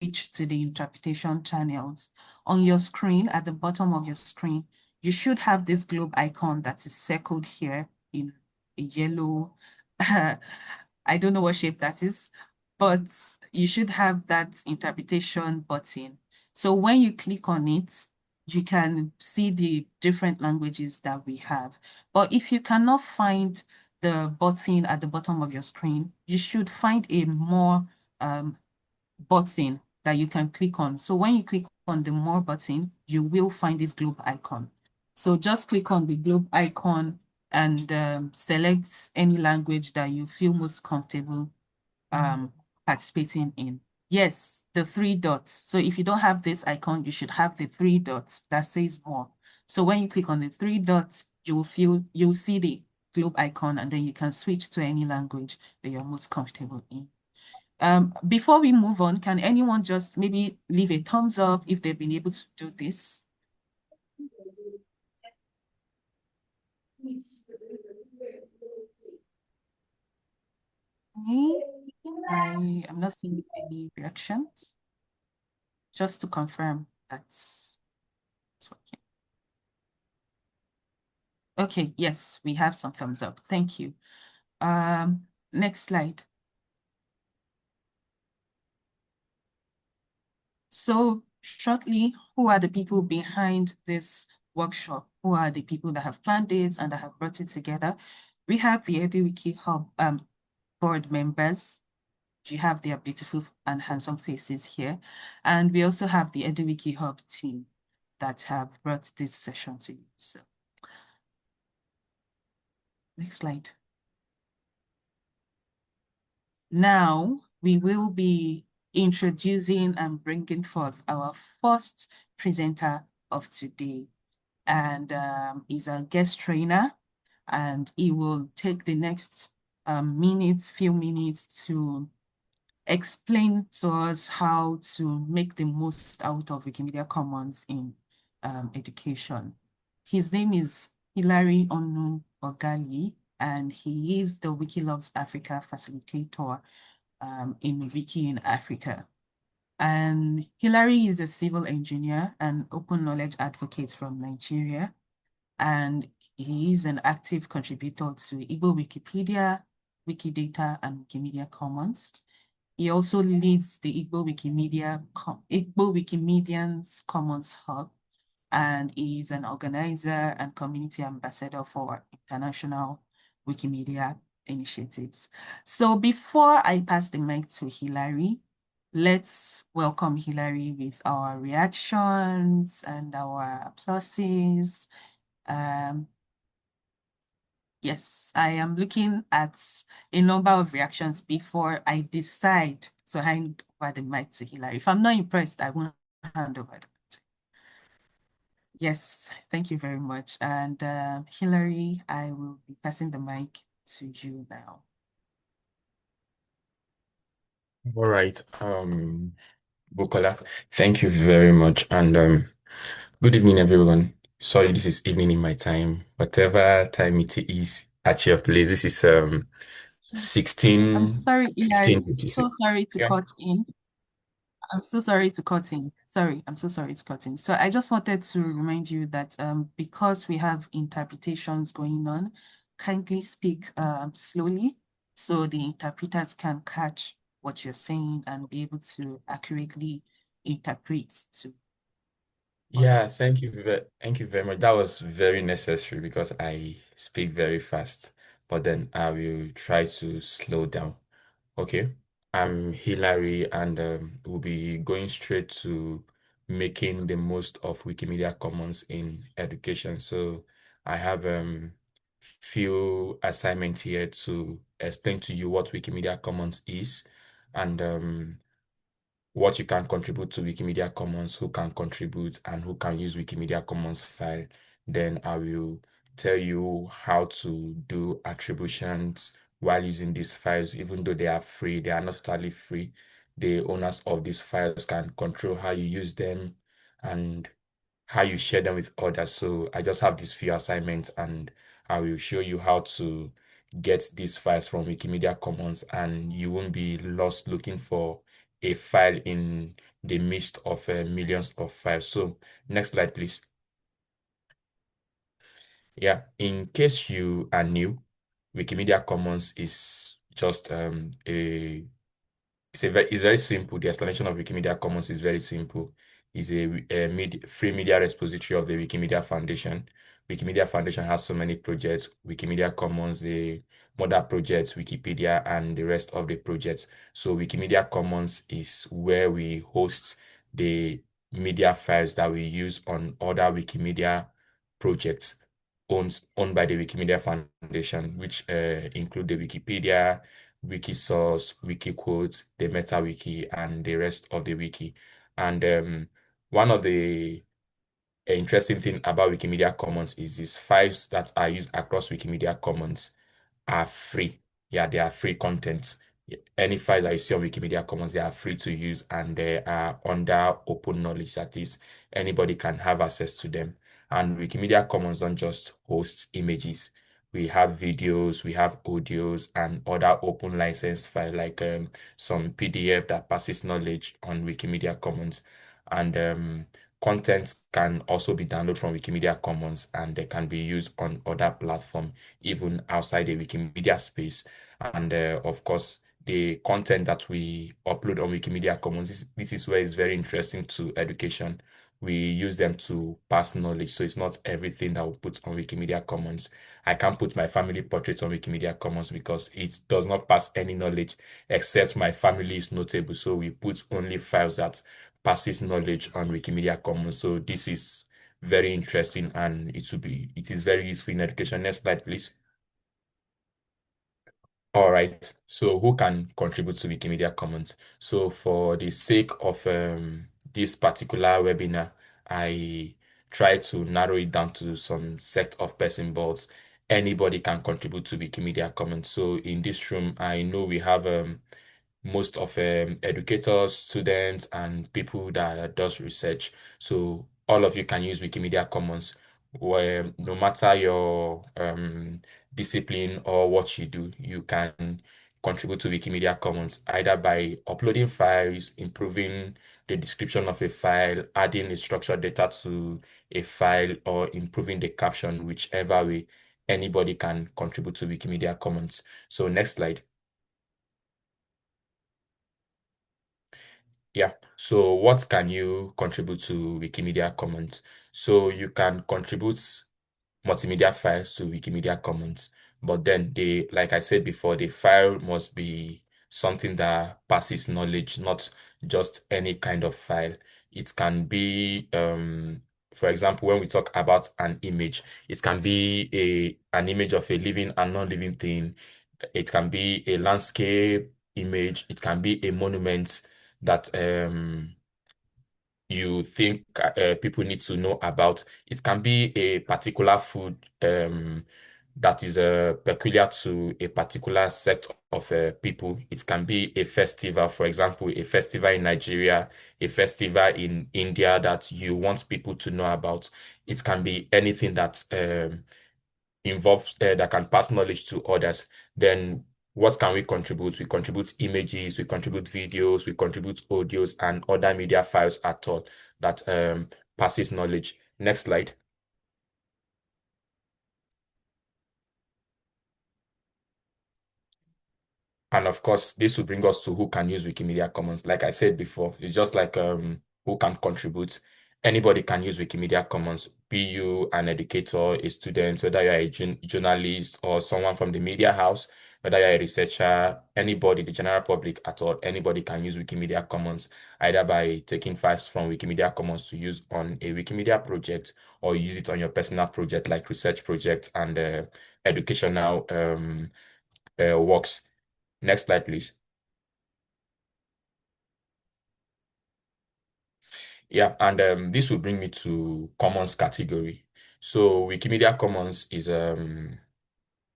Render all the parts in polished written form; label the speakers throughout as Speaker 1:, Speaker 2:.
Speaker 1: to the interpretation channels. On your screen, at the bottom of your screen, you should have this globe icon that is circled here in a yellow, I don't know what shape that is, but you should have that interpretation button. So when you click on it, you can see the different languages that we have. But if you cannot find the button at the bottom of your screen, you should find a more button that you can click on. So when you click on the more button, you will find this globe icon. So just click on the globe icon and select any language that you feel most comfortable participating in. Yes, the three dots. So if you don't have this icon, you should have the three dots that says more. So when you click on the three dots, you'll see the globe icon, and then you can switch to any language that you're most comfortable in. Before we move on, can anyone just maybe leave a thumbs up if they've been able to do this? Me, I am not seeing any reactions. Just to confirm that's working. Okay, yes, we have some thumbs up. Thank you. Next slide. So shortly, who are the people behind this workshop? Who are the people that have planned it and that have brought it together? We have the EduWiki Hub board members. You have their beautiful and handsome faces here. And we also have the EduWiki Hub team that have brought this session to you. So next slide. Now we will be introducing and bringing forth our first presenter of today. And he's a guest trainer, and he will take the next few minutes to explain to us how to make the most out of Wikimedia Commons in education. His name is Hilary Onuh Ogali, and he is the Wiki Loves Africa facilitator in Wiki in Africa. And Hilary is a civil engineer and open knowledge advocate from Nigeria, and he is an active contributor to Igbo Wikipedia, Wikidata, and Wikimedia Commons. He also leads the Igbo Wikimedians Commons Hub, and is an organizer and community ambassador for international Wikimedia initiatives. So before I pass the mic to Hilary, let's welcome Hilary with our reactions and our applauses. Yes, I am looking at a number of reactions before I decide to hand over the mic to Hilary. If I'm not impressed, I won't hand over the mic. Yes, thank you very much. And Hilary, I will be passing the mic to you now.
Speaker 2: All right. Bukola, thank you very much. And good evening, everyone. Sorry, this is evening in my time. Whatever time it is at your place, this is
Speaker 1: I'm
Speaker 2: 16,
Speaker 1: sorry, Hilary.
Speaker 2: 15:56.
Speaker 1: So sorry to
Speaker 2: Yeah.
Speaker 1: cut in. I'm so sorry to cut in. Sorry, I'm so sorry to cut in. So I just wanted to remind you that because we have interpretations going on, kindly speak slowly so the interpreters can catch what you're saying and be able to accurately interpret to
Speaker 2: Yeah,
Speaker 1: others.
Speaker 2: thank you very much. That was very necessary because I speak very fast, but then I will try to slow down. Okay, I'm Hilary, and we'll be going straight to making the most of Wikimedia Commons in education. So I have few assignments here to explain to you what Wikimedia Commons is, and what you can contribute to Wikimedia Commons, who can contribute, and who can use Wikimedia Commons file. Then I will tell you how to do attributions while using these files. Even though they are free, they are not totally free. The owners of these files can control how you use them and how you share them with others. So I just have these few assignments, and I will show you how to get these files from Wikimedia Commons, and you won't be lost looking for a file in the midst of millions of files. So next slide, please. Yeah, in case you are new, Wikimedia Commons is just it's very simple. The explanation of Wikimedia Commons is very simple. It's a free media repository of the Wikimedia Foundation. Wikimedia Foundation has so many projects. Wikimedia Commons, the mother projects, Wikipedia, and the rest of the projects. So Wikimedia Commons is where we host the media files that we use on other Wikimedia projects owned by the Wikimedia Foundation, which include the Wikipedia, Wikisource, Wikiquotes, the MetaWiki, and the rest of the wiki. And one of the interesting thing about Wikimedia Commons is these files that are used across Wikimedia Commons are free. Yeah, they are free content. Any file that you see on Wikimedia Commons, they are free to use and they are under open knowledge. That is, anybody can have access to them. And Wikimedia Commons don't just host images. We have videos, we have audios, and other open license file like some PDF that passes knowledge on Wikimedia Commons. And content can also be downloaded from Wikimedia Commons and they can be used on other platforms, even outside the Wikimedia space. And of course, the content that we upload on Wikimedia Commons, this is where it's very interesting to education. We use them to pass knowledge. So it's not everything that we put on Wikimedia Commons. I can't put my family portrait on Wikimedia Commons because it does not pass any knowledge except my family is notable. So we put only files that passes knowledge on Wikimedia Commons. So this is very interesting and it is very useful in education. Next slide, please. All right. So who can contribute to Wikimedia Commons? So for the sake of this particular webinar, I try to narrow it down to some set of person, but anybody can contribute to Wikimedia Commons. So in this room, I know we have most of educators, students, and people that does research. So all of you can use Wikimedia Commons, where no matter your discipline or what you do, you can contribute to Wikimedia Commons either by uploading files, improving the description of a file, adding a structured data to a file, or improving the caption, whichever way anybody can contribute to Wikimedia Commons. So next slide. Yeah. So what can you contribute to Wikimedia Commons? So you can contribute multimedia files to Wikimedia Commons, but then like I said before, the file must be something that passes knowledge, not just any kind of file. It can be, for example, when we talk about an image, it can be an image of a living and non-living thing. It can be a landscape image. It can be a monument that you think people need to know about. It can be a particular food that is peculiar to a particular set of people. It can be a festival, for example, a festival in Nigeria, a festival in India that you want people to know about. It can be anything that involves that can pass knowledge to others. Then what can we contribute? We contribute images, we contribute videos, we contribute audios and other media files at all that passes knowledge. Next slide. And of course, this will bring us to who can use Wikimedia Commons. Like I said before, it's just like who can contribute. Anybody can use Wikimedia Commons, be you an educator, a student, whether you're a journalist or someone from the media house, whether you're a researcher, anybody, the general public at all, anybody can use Wikimedia Commons, either by taking files from Wikimedia Commons to use on a Wikimedia project or use it on your personal project like research projects and educational works. Next slide, please. Yeah, and this will bring me to commons category. So Wikimedia Commons is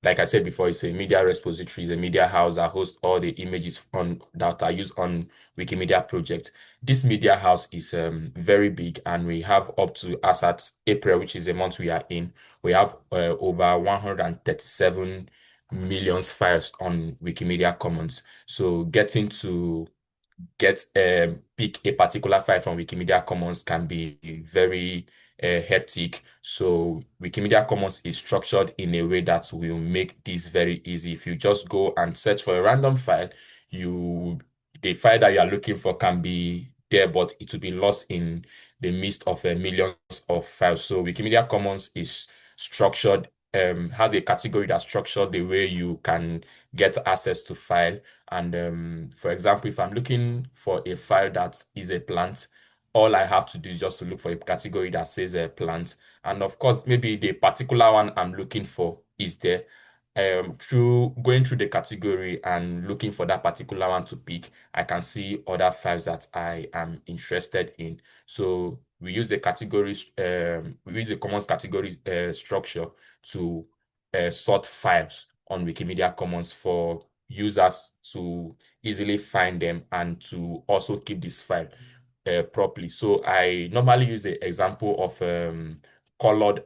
Speaker 2: like I said before, it's a media repository, it's a media house that hosts all the images on that are used on Wikimedia project. This media house is very big, and we have up to as at April, which is the month we are in, we have over 137 million files on Wikimedia Commons. So getting to get pick a particular file from Wikimedia Commons can be very hectic. So Wikimedia Commons is structured in a way that will make this very easy. If you just go and search for a random file, you the file that you are looking for can be there, but it will be lost in the midst of millions of files. So Wikimedia Commons is structured, has a category that's structured the way you can get access to file. And for example, if I'm looking for a file that is a plant, all I have to do is just to look for a category that says a plant. And of course, maybe the particular one I'm looking for is there. Through going through the category and looking for that particular one to pick, I can see other files that I am interested in. So we use the commons category structure to sort files on Wikimedia Commons for users to easily find them and to also keep this file properly. So I normally use the example of colored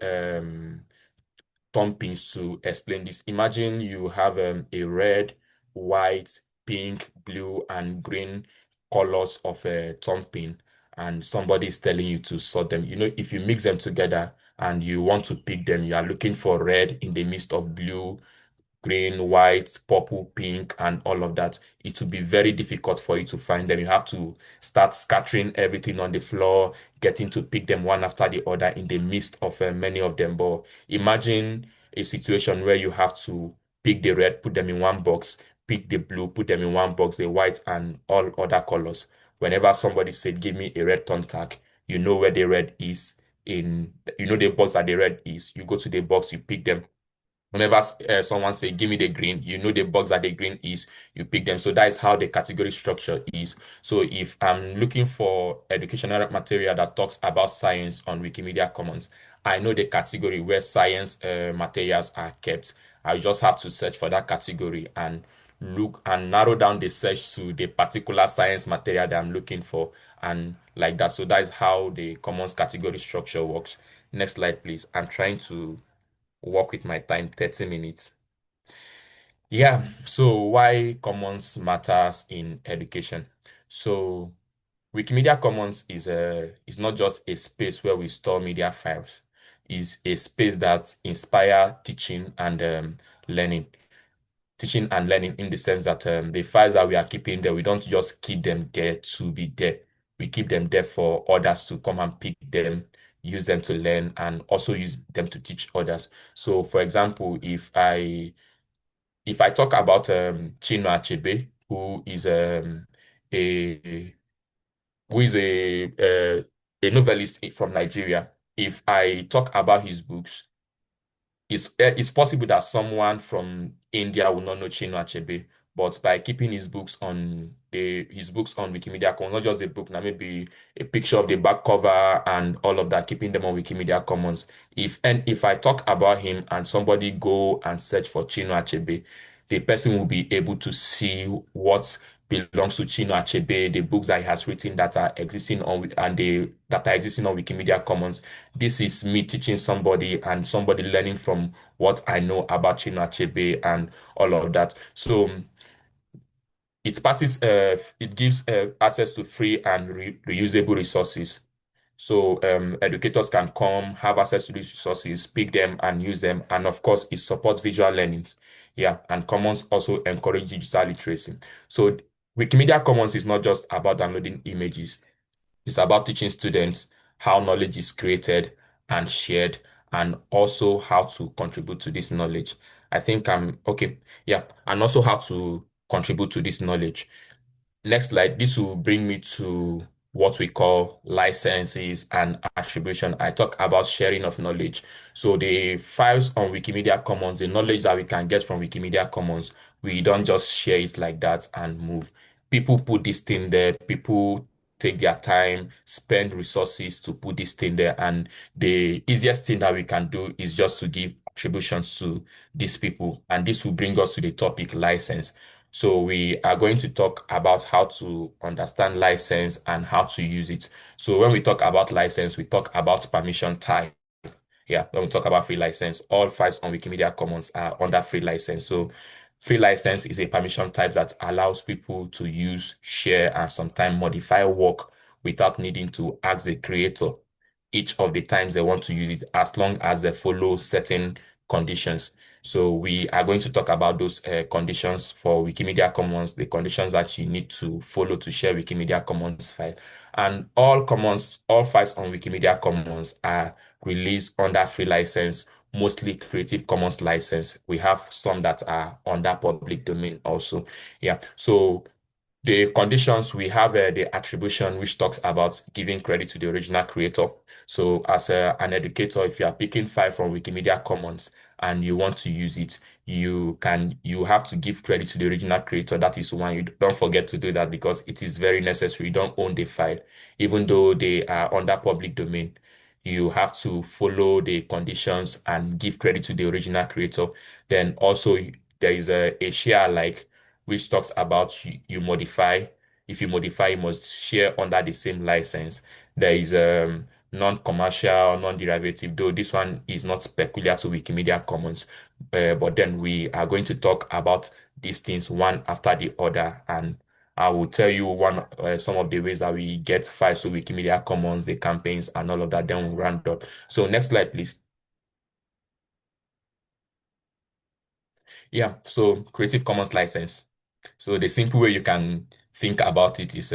Speaker 2: thumb pins to explain this. Imagine you have a red, white, pink, blue, and green colors of a thumb pin, and somebody is telling you to sort them. You know, if you mix them together and you want to pick them, you are looking for red in the midst of blue, green, white, purple, pink, and all of that, it will be very difficult for you to find them. You have to start scattering everything on the floor, getting to pick them one after the other in the midst of many of them. But imagine a situation where you have to pick the red, put them in one box, pick the blue, put them in one box, the white, and all other colors. Whenever somebody said, "Give me a red thumb tag," you know where the red is you know the box that the red is. You go to the box, you pick them. Whenever someone say, "Give me the green," you know the box that the green is, you pick them. So that is how the category structure is. So if I'm looking for educational material that talks about science on Wikimedia Commons, I know the category where science materials are kept. I just have to search for that category and look and narrow down the search to the particular science material that I'm looking for, and like that. So that is how the Commons category structure works. Next slide, please. I'm trying to work with my time, 30 minutes. Yeah, so why commons matters in education. So Wikimedia Commons is not just a space where we store media files. It's a space that inspire learning. Teaching and learning in the sense that the files that we are keeping there, we don't just keep them there to be there. We keep them there for others to come and pick them, use them to learn, and also use them to teach others. So, for example, if I talk about Chinua Achebe, a who is a novelist from Nigeria, if I talk about his books, it's possible that someone from India will not know Chinua Achebe, but by keeping his books on Wikimedia Commons, not just a book, now maybe a picture of the back cover and all of that, keeping them on Wikimedia Commons. If I talk about him and somebody go and search for Chinua Achebe, the person will be able to see what belongs to Chinua Achebe, the books that he has written that are existing on and they that are existing on Wikimedia Commons. This is me teaching somebody and somebody learning from what I know about Chinua Achebe and all of that. So it gives access to free and reusable resources. So educators can come, have access to these resources, pick them and use them. And of course, it supports visual learning. Yeah, and Commons also encourage digital literacy. So Wikimedia Commons is not just about downloading images. It's about teaching students how knowledge is created and shared, and also how to contribute to this knowledge. I think I'm okay. Yeah, and also how to contribute to this knowledge. Next slide. This will bring me to what we call licenses and attribution. I talk about sharing of knowledge. So the files on Wikimedia Commons, the knowledge that we can get from Wikimedia Commons, we don't just share it like that and move. People put this thing there. People take their time, spend resources to put this thing there. And the easiest thing that we can do is just to give attributions to these people. And this will bring us to the topic license. So we are going to talk about how to understand license and how to use it. So when we talk about license, we talk about permission type. Yeah, when we talk about free license, all files on Wikimedia Commons are under free license. So Free license is a permission type that allows people to use, share, and sometimes modify work without needing to ask the creator each of the times they want to use it, as long as they follow certain conditions. So we are going to talk about those conditions for Wikimedia Commons, the conditions that you need to follow to share Wikimedia Commons file. And all files on Wikimedia Commons are released under free license, mostly Creative Commons license. We have some that are under public domain also. Yeah. So the conditions, we have the attribution, which talks about giving credit to the original creator. So as an educator, if you are picking file from Wikimedia Commons and you want to use it, you have to give credit to the original creator. That is one. You don't forget to do that because it is very necessary. You don't own the file, even though they are under public domain. You have to follow the conditions and give credit to the original creator. Then also there is a share alike, which talks about you modify. If you modify, you must share under the same license. There is non-commercial, non-derivative, though this one is not peculiar to Wikimedia Commons. But then we are going to talk about these things one after the other, and I will tell you some of the ways that we get files to Wikimedia Commons, the campaigns, and all of that. Then we'll round up. So next slide, please. Yeah, so Creative Commons license. So the simple way you can think about it is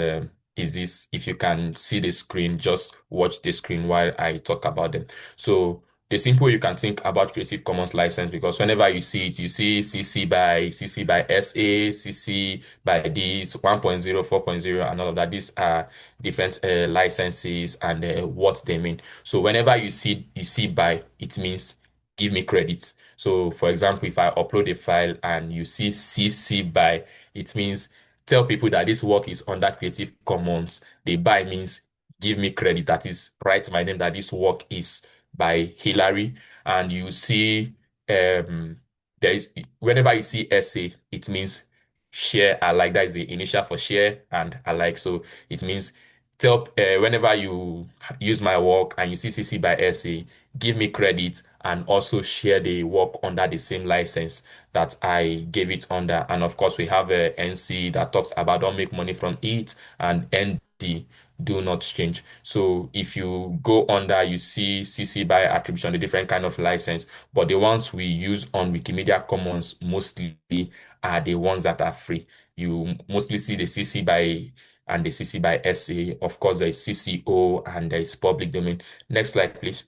Speaker 2: this: if you can see the screen, just watch the screen while I talk about them. So the simple way you can think about Creative Commons license, because whenever you see it, you see CC by SA, CC by this 1.0, 4.0, and all of that. These are different licenses and what they mean. So whenever you see by, it means give me credit. So for example, if I upload a file and you see CC by, it means tell people that this work is under Creative Commons. The by means give me credit. That is, write my name that this work is by Hilary. And you see, there is whenever you see essay, it means share alike. That is the initial for share and alike. So it means whenever you use my work and you see CC by essay, give me credit and also share the work under the same license that I gave it under. And of course, we have a NC that talks about don't make money from it, and ND, do not change. So if you go under, you see CC by attribution, the different kind of license, but the ones we use on Wikimedia Commons mostly are the ones that are free. You mostly see the CC by and the CC by SA. Of course, there is CCO and there is public domain. Next slide, please.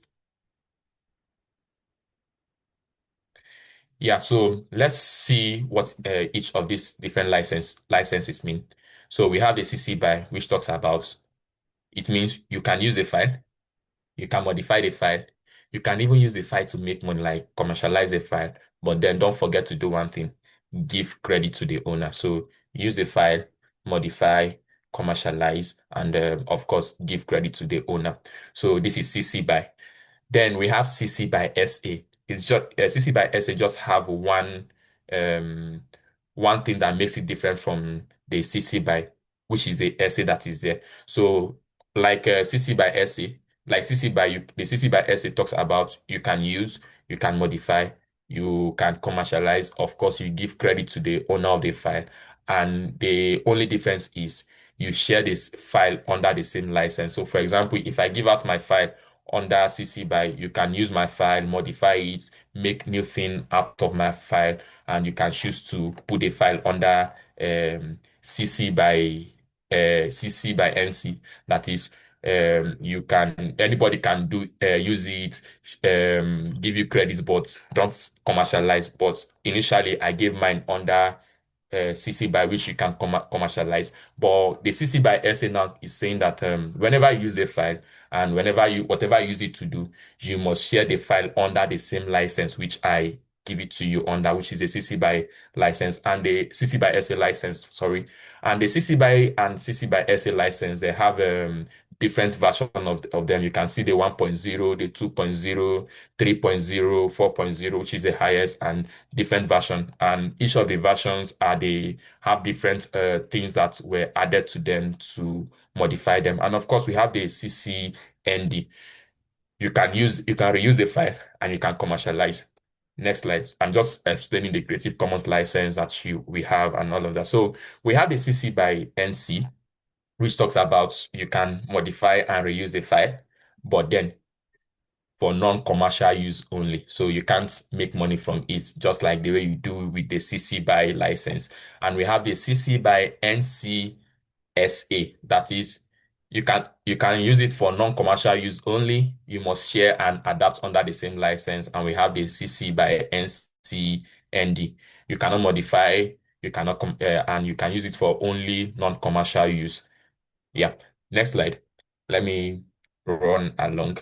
Speaker 2: Yeah, so let's see what each of these different licenses mean. So we have the CC by, which talks about, it means you can use the file, you can modify the file, you can even use the file to make money, like commercialize the file. But then don't forget to do one thing: give credit to the owner. So use the file, modify, commercialize, and of course give credit to the owner. So this is CC by. Then we have CC by SA. It's just CC by SA just have um one thing that makes it different from the CC by, which is the SA that is there. So like CC by SA, like CC by you, the CC by SA talks about you can use, you can modify, you can commercialize. Of course, you give credit to the owner of the file, and the only difference is you share this file under the same license. So for example, if I give out my file under CC by, you can use my file, modify it, make new thing out of my file, and you can choose to put a file under CC by CC by NC. That is, anybody can do use it, give you credits, but don't commercialize. But initially, I gave mine under CC by, which you can commercialize. But the CC by SA now is saying that whenever you use the file and whatever you use it to do, you must share the file under the same license which I give it to you under, which is the CC by license and the CC by SA license, sorry. And the CC by and CC by SA license, they have different version of them. You can see the 1.0, the 2.0, 3.0, 4.0, which is the highest, and different version. And each of the versions they have different things that were added to them to modify them. And of course, we have the CCND. You can reuse the file and you can commercialize. Next slide. I'm just explaining the Creative Commons license that we have and all of that. So we have the CC by NC, which talks about you can modify and reuse the file, but then for non-commercial use only. So you can't make money from it, just like the way you do with the CC by license. And we have the CC by NC SA. That is, you can use it for non-commercial use only. You must share and adapt under the same license. And we have the CC by NCND. You cannot modify, you cannot and you can use it for only non-commercial use. Yeah. Next slide. Let me run along.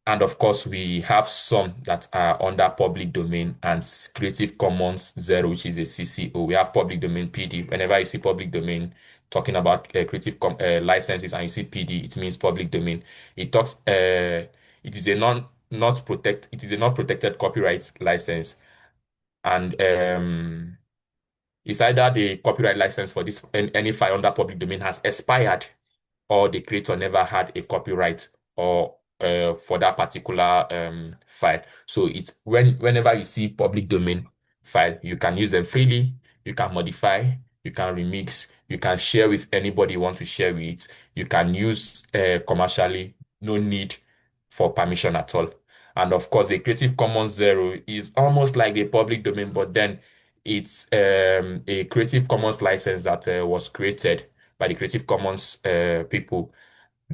Speaker 2: And of course, we have some that are under public domain and Creative Commons Zero, which is a CCO. We have public domain PD. Whenever you see public domain talking about licenses and you see PD, it means public domain. It talks. It is a not protected copyright license, and it's either the copyright license for this any file under public domain has expired, or the creator never had a copyright or for that particular file. So it's whenever you see public domain file, you can use them freely, you can modify, you can remix, you can share with anybody you want to share with, you can use commercially, no need for permission at all. And of course, the Creative Commons Zero is almost like the public domain, but then it's a Creative Commons license that was created by the Creative Commons people.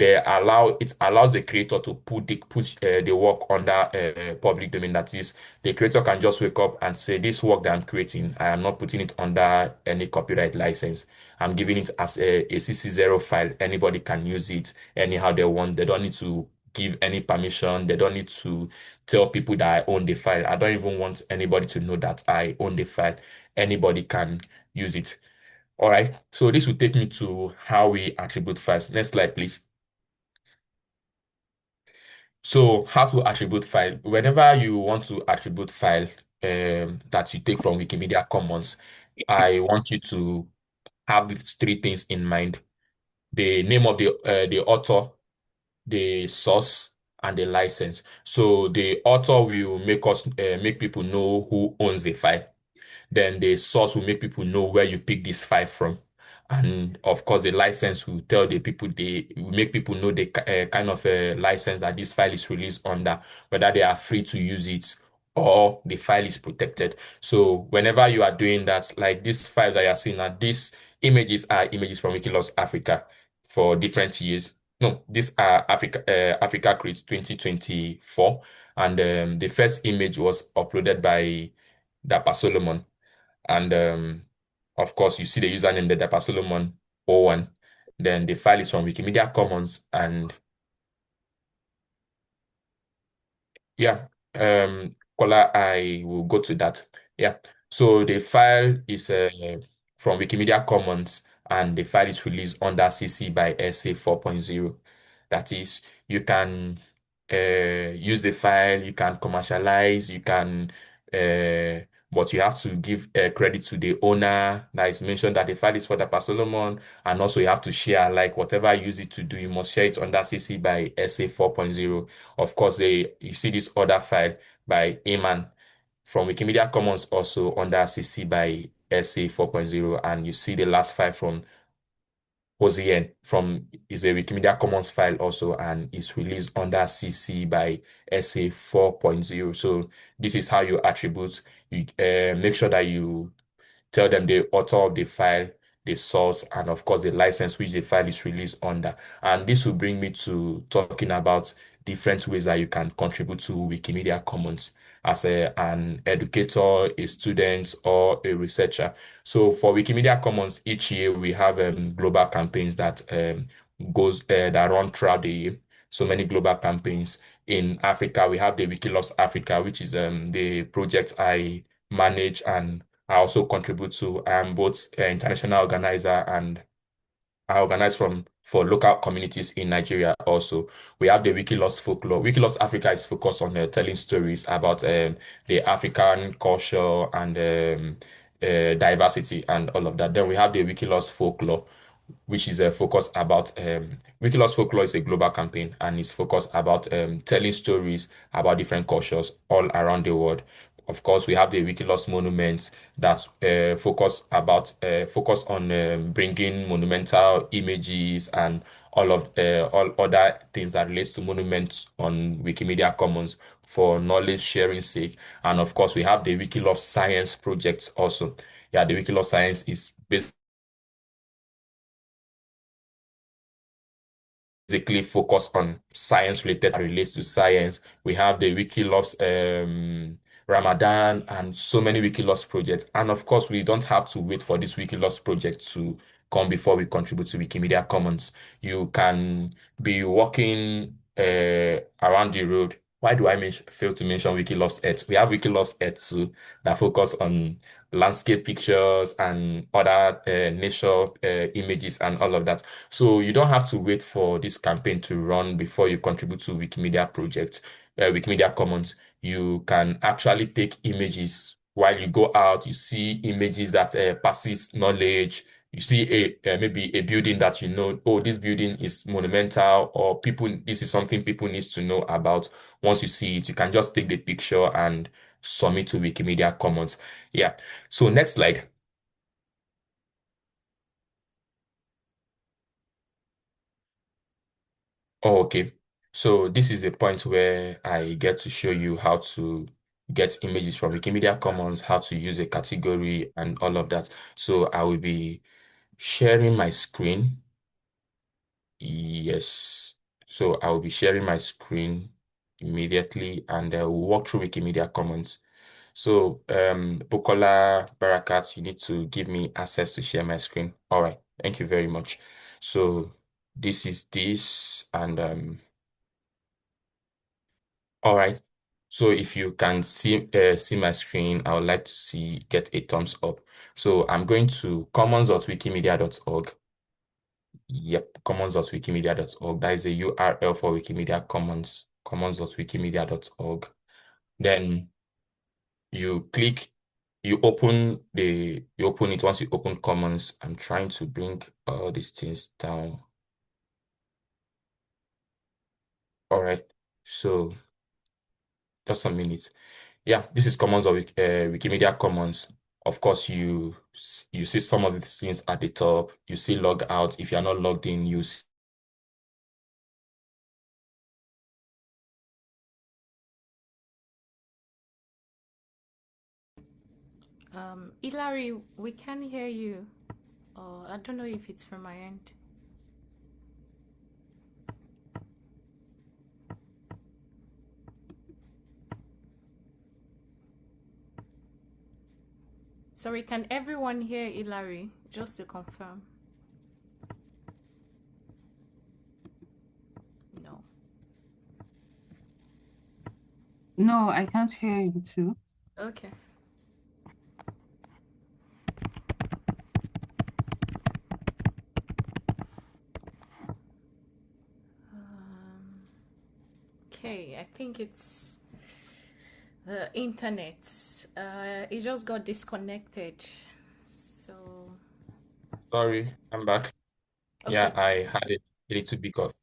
Speaker 2: It allows the creator to put the work under public domain. That is, the creator can just wake up and say, this work that I'm creating, I am not putting it under any copyright license. I'm giving it as a CC0 file. Anybody can use it anyhow they want. They don't need to give any permission. They don't need to tell people that I own the file. I don't even want anybody to know that I own the file. Anybody can use it. All right. So this will take me to how we attribute files. Next slide, please. So how to attribute file. Whenever you want to attribute file that you take from Wikimedia Commons, I want you to have these three things in mind: the name of the author, the source, and the license. So the author will make people know who owns the file. Then the source will make people know where you pick this file from. And of course, the license will tell the people, they will make people know the kind of license that this file is released under, whether they are free to use it or the file is protected. So whenever you are doing that, like this file that you are seeing now, these images are images from Wikilots Africa for different years. No, these are Africa Create 2024. And the first image was uploaded by Dapa Solomon. And of course, you see the username, the Dapa Solomon 01. Then the file is from Wikimedia Commons. And yeah, Kola, I will go to that. Yeah. So the file is from Wikimedia Commons, and the file is released under CC by SA 4.0. That is, you can use the file, you can commercialize, you can, but you have to give credit to the owner that is mentioned that the file is for the Solomon, and also you have to share, like whatever you use it to do, you must share it under CC by SA 4.0. Of course, you see this other file by Eman from Wikimedia Commons also under CC by SA 4.0, and you see the last file from OZN is a Wikimedia Commons file also, and is released under CC by SA 4.0. So this is how you attribute. You make sure that you tell them the author of the file, the source, and of course the license which the file is released under. And this will bring me to talking about different ways that you can contribute to Wikimedia Commons as an educator, a student, or a researcher. So for Wikimedia Commons, each year we have global campaigns that run throughout the year. So many global campaigns. In Africa, we have the Wikilots Africa, which is the project I manage and I also contribute to. I am both an international organizer, and I organize for local communities in Nigeria also. We have the Wikilots Folklore. Wikilots Africa is focused on telling stories about the African culture and diversity and all of that. Then we have the Wikilots Folklore, which is a focus about Wikilove's Folklore is a global campaign and is focused about telling stories about different cultures all around the world. Of course, we have the Wikilove's monuments that focus on bringing monumental images and all other things that relates to monuments on Wikimedia Commons for knowledge sharing sake. And of course, we have the Wikilove Science projects also. Yeah, the Wikilove Science is basically focus on science related relates to science. We have the Wiki Loves Ramadan and so many Wiki Loves projects. And of course, we don't have to wait for this Wiki Loves project to come before we contribute to Wikimedia Commons. You can be walking around the road. Why do I fail to mention Wiki Loves Earth? We have Wiki Loves Earth too that focus on landscape pictures and other nature images and all of that. So you don't have to wait for this campaign to run before you contribute to Wikimedia project, Wikimedia Commons. You can actually take images while you go out. You see images that passes knowledge. You see maybe a building that you know, oh, this building is monumental, or people, this is something people need to know about. Once you see it, you can just take the picture and submit to Wikimedia Commons. Yeah. So next slide. Oh, okay. So this is the point where I get to show you how to get images from Wikimedia Commons, how to use a category and all of that. So I will be sharing my screen. Yes. So I will be sharing my screen immediately and we'll walk through Wikimedia Commons. So Bukola Barakat, you need to give me access to share my screen. All right. Thank you very much. So this is this and all right. So if you can see my screen, I would like to see get a thumbs up. So I'm going to commons.wikimedia.org. Yep, commons.wikimedia.org. That is a URL for Wikimedia Commons, commons.wikimedia.org. Then you click, you open it. Once you open Commons, I'm trying to bring all these things down. All right. So just a minute. Yeah, this is Commons of Wikimedia Commons. Of course, you see some of these things at the top. You see log out. If you're not logged in, you see
Speaker 3: Hilary, we can hear you. I don't know if it's from my end. Sorry, can everyone hear Hilary? Just to confirm. No.
Speaker 1: No, I can't hear you too.
Speaker 3: Okay. Okay, I think it's the internet. It just got disconnected. So,
Speaker 2: sorry, I'm back. Yeah,
Speaker 3: okay.
Speaker 2: I had a little bit of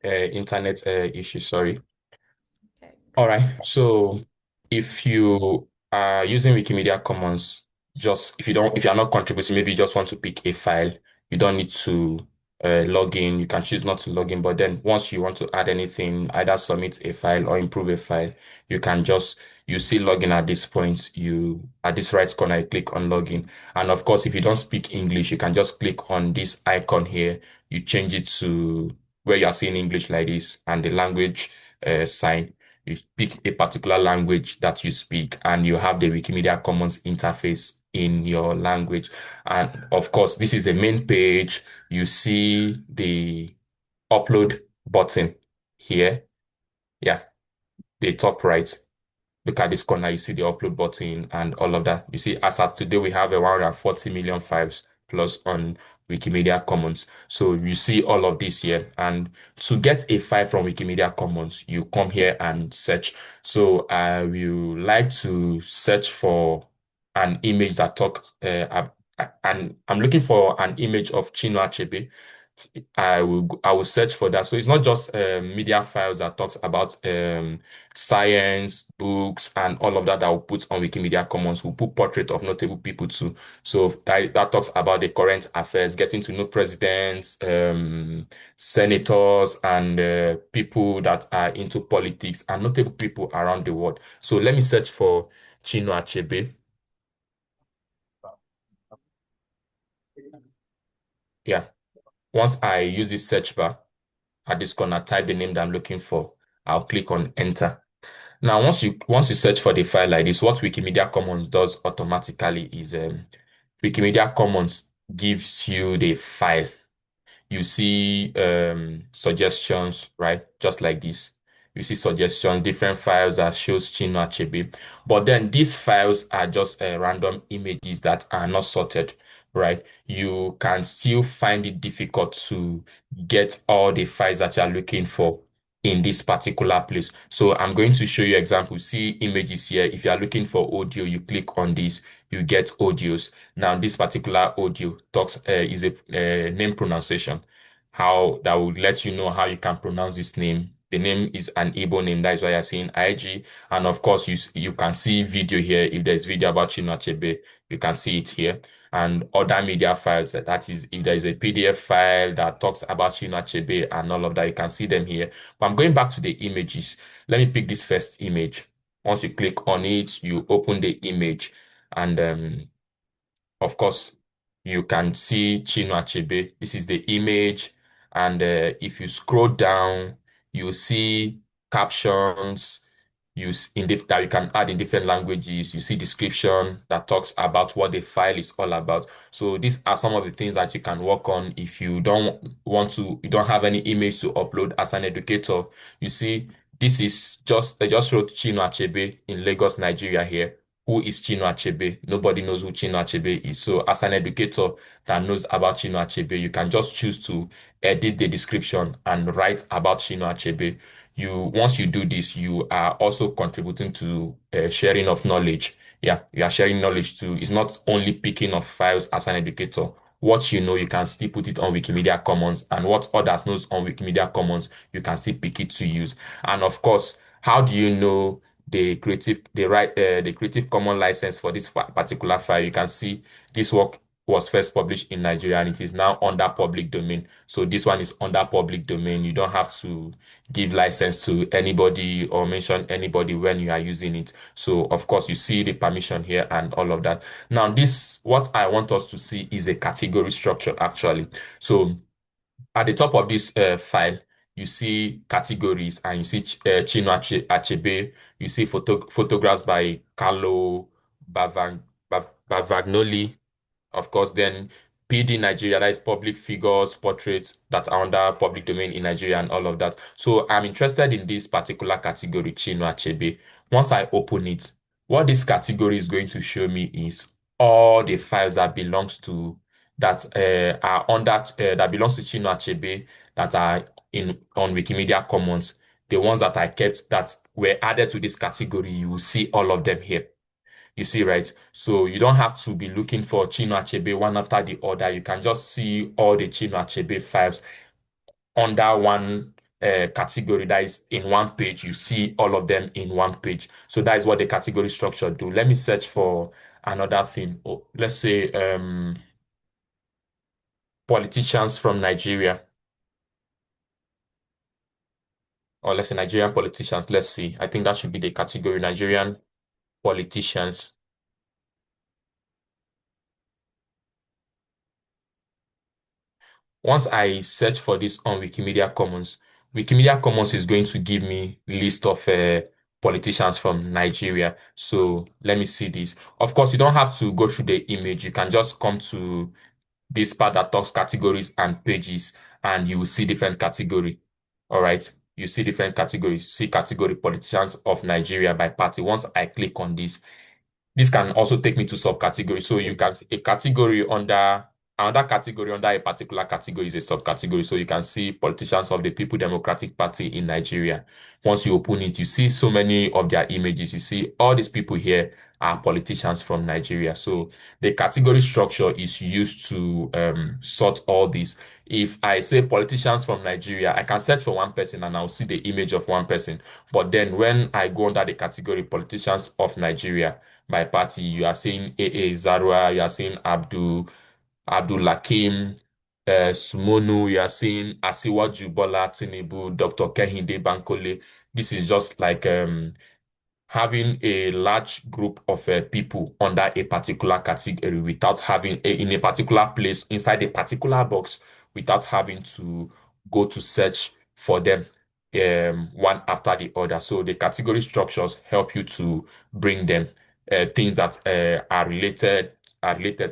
Speaker 2: internet issue. Sorry.
Speaker 3: Okay,
Speaker 2: All
Speaker 3: good.
Speaker 2: right. So if you are using Wikimedia Commons, just if you're not contributing, maybe you just want to pick a file, you don't need to log in. You can choose not to log in. But then once you want to add anything, either submit a file or improve a file, you can just you see login at this point. You at this right corner, you click on login. And of course, if you don't speak English, you can just click on this icon here. You change it to where you are seeing English like this and the language sign. You pick a particular language that you speak, and you have the Wikimedia Commons interface in your language. And of course, this is the main page. You see the upload button here. Yeah, the top right. Look at this corner, you see the upload button and all of that. You see, as of today, we have around 40 million files plus on Wikimedia Commons. So you see all of this here. And to get a file from Wikimedia Commons, you come here and search. So I will like to search for an image that talks and I'm looking for an image of Chinua Achebe, I will search for that. So it's not just media files that talks about science, books, and all of that will put on Wikimedia Commons. We'll put portrait of notable people too. So that talks about the current affairs, getting to know presidents, senators, and people that are into politics and notable people around the world. So let me search for Chinua Achebe. Yeah. Once I use this search bar, at this corner, type the name that I'm looking for. I'll click on enter. Now, once you search for the file like this, what Wikimedia Commons does automatically is Wikimedia Commons gives you the file. You see suggestions, right? Just like this. You see suggestions, different files that shows Chinua Achebe. But then these files are just random images that are not sorted, right? You can still find it difficult to get all the files that you are looking for in this particular place. So I'm going to show you examples. See images here. If you are looking for audio, you click on this, you get audios. Now, this particular audio talks is a name pronunciation. How that will let you know how you can pronounce this name. The name is an Igbo name. That is why you're seeing IG. And of course, you can see video here. If there's video about Chinua Achebe, you can see it here. And other media files. That is, if there is a PDF file that talks about Chinua Achebe and all of that, you can see them here. But I'm going back to the images. Let me pick this first image. Once you click on it, you open the image, and of course, you can see Chinua Achebe. This is the image. And if you scroll down, you see captions that you can add in different languages. You see description that talks about what the file is all about. So these are some of the things that you can work on if you you don't have any image to upload as an educator. You see, this is I just wrote Chinua Achebe in Lagos, Nigeria here. Who is Chinua Achebe? Nobody knows who Chinua Achebe is. So as an educator that knows about Chinua Achebe, you can just choose to edit the description and write about Chinua Achebe. Once you do this, you are also contributing to sharing of knowledge. Yeah, you are sharing knowledge too. It's not only picking of files as an educator. What you know, you can still put it on Wikimedia Commons, and what others knows on Wikimedia Commons, you can still pick it to use. And of course, how do you know the Creative Commons license for this particular file? You can see this work was first published in Nigeria and it is now under public domain. So this one is under public domain. You don't have to give license to anybody or mention anybody when you are using it. So of course you see the permission here and all of that. Now what I want us to see is a category structure actually. So at the top of this file, you see categories and you see Chinua Achebe, you see photographs by Carlo Bavagnoli, of course, then PD Nigeria, that is public figures, portraits that are under public domain in Nigeria and all of that. So I'm interested in this particular category, Chinua Achebe. Once I open it, what this category is going to show me is all the files that are under that belongs to Chinua Achebe that are on Wikimedia Commons. The ones that I kept that were added to this category, you will see all of them here. You see, right? So you don't have to be looking for Chinua Achebe one after the other. You can just see all the Chinua Achebe files under one category that is in one page. You see all of them in one page. So that is what the category structure do. Let me search for another thing. Oh, let's say politicians from Nigeria. Or let's say Nigerian politicians. Let's see. I think that should be the category, Nigerian politicians. Once I search for this on Wikimedia Commons, Wikimedia Commons is going to give me list of politicians from Nigeria. So let me see this. Of course, you don't have to go through the image. You can just come to this part that talks categories and pages, and you will see different category. All right. You see different categories. See category politicians of Nigeria by party. Once I click on this can also take me to subcategory. So you can a category under another category under a particular category is a subcategory. So you can see politicians of the People Democratic Party in Nigeria. Once you open it, you see so many of their images. You see all these people here are politicians from Nigeria. So the category structure is used to sort all this. If I say politicians from Nigeria, I can search for one person and I'll see the image of one person. But then when I go under the category politicians of Nigeria by party, you are seeing AA Zarwa, you are seeing Abdul Lakim, Sumonu, you are seeing Asiwaju Bola Tinubu, Dr. Kehinde Bankole. This is just like having a large group of people under a particular category without having in a particular place inside a particular box without having to go to search for them one after the other. So the category structures help you to bring them things that are related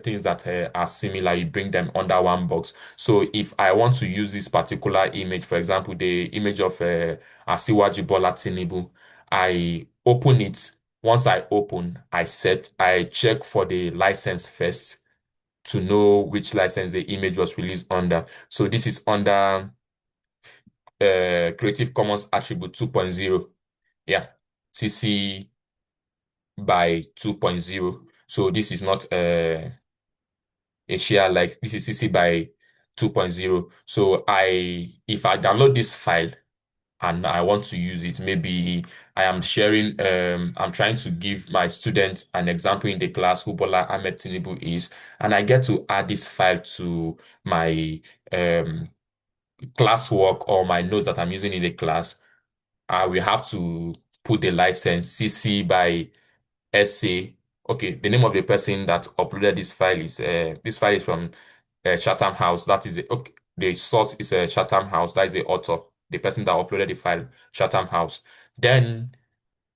Speaker 2: things that are similar, you bring them under one box. So if I want to use this particular image, for example, the image of Asiwaju Bola Tinubu, I open it. Once I open, I check for the license first to know which license the image was released under. So this is under Creative Commons Attribute 2.0. Yeah, CC by 2.0. So this is not a share like this is CC by 2.0. So if I download this file and I want to use it, maybe I am sharing, I'm trying to give my students an example in the class who Bola Ahmed Tinubu is, and I get to add this file to my classwork or my notes that I'm using in the class. I will have to put the license CC by SA. Okay, the name of the person that uploaded this file is from Chatham House. That is it. Okay, the source is Chatham House. That is the author, the person that uploaded the file, Chatham House. Then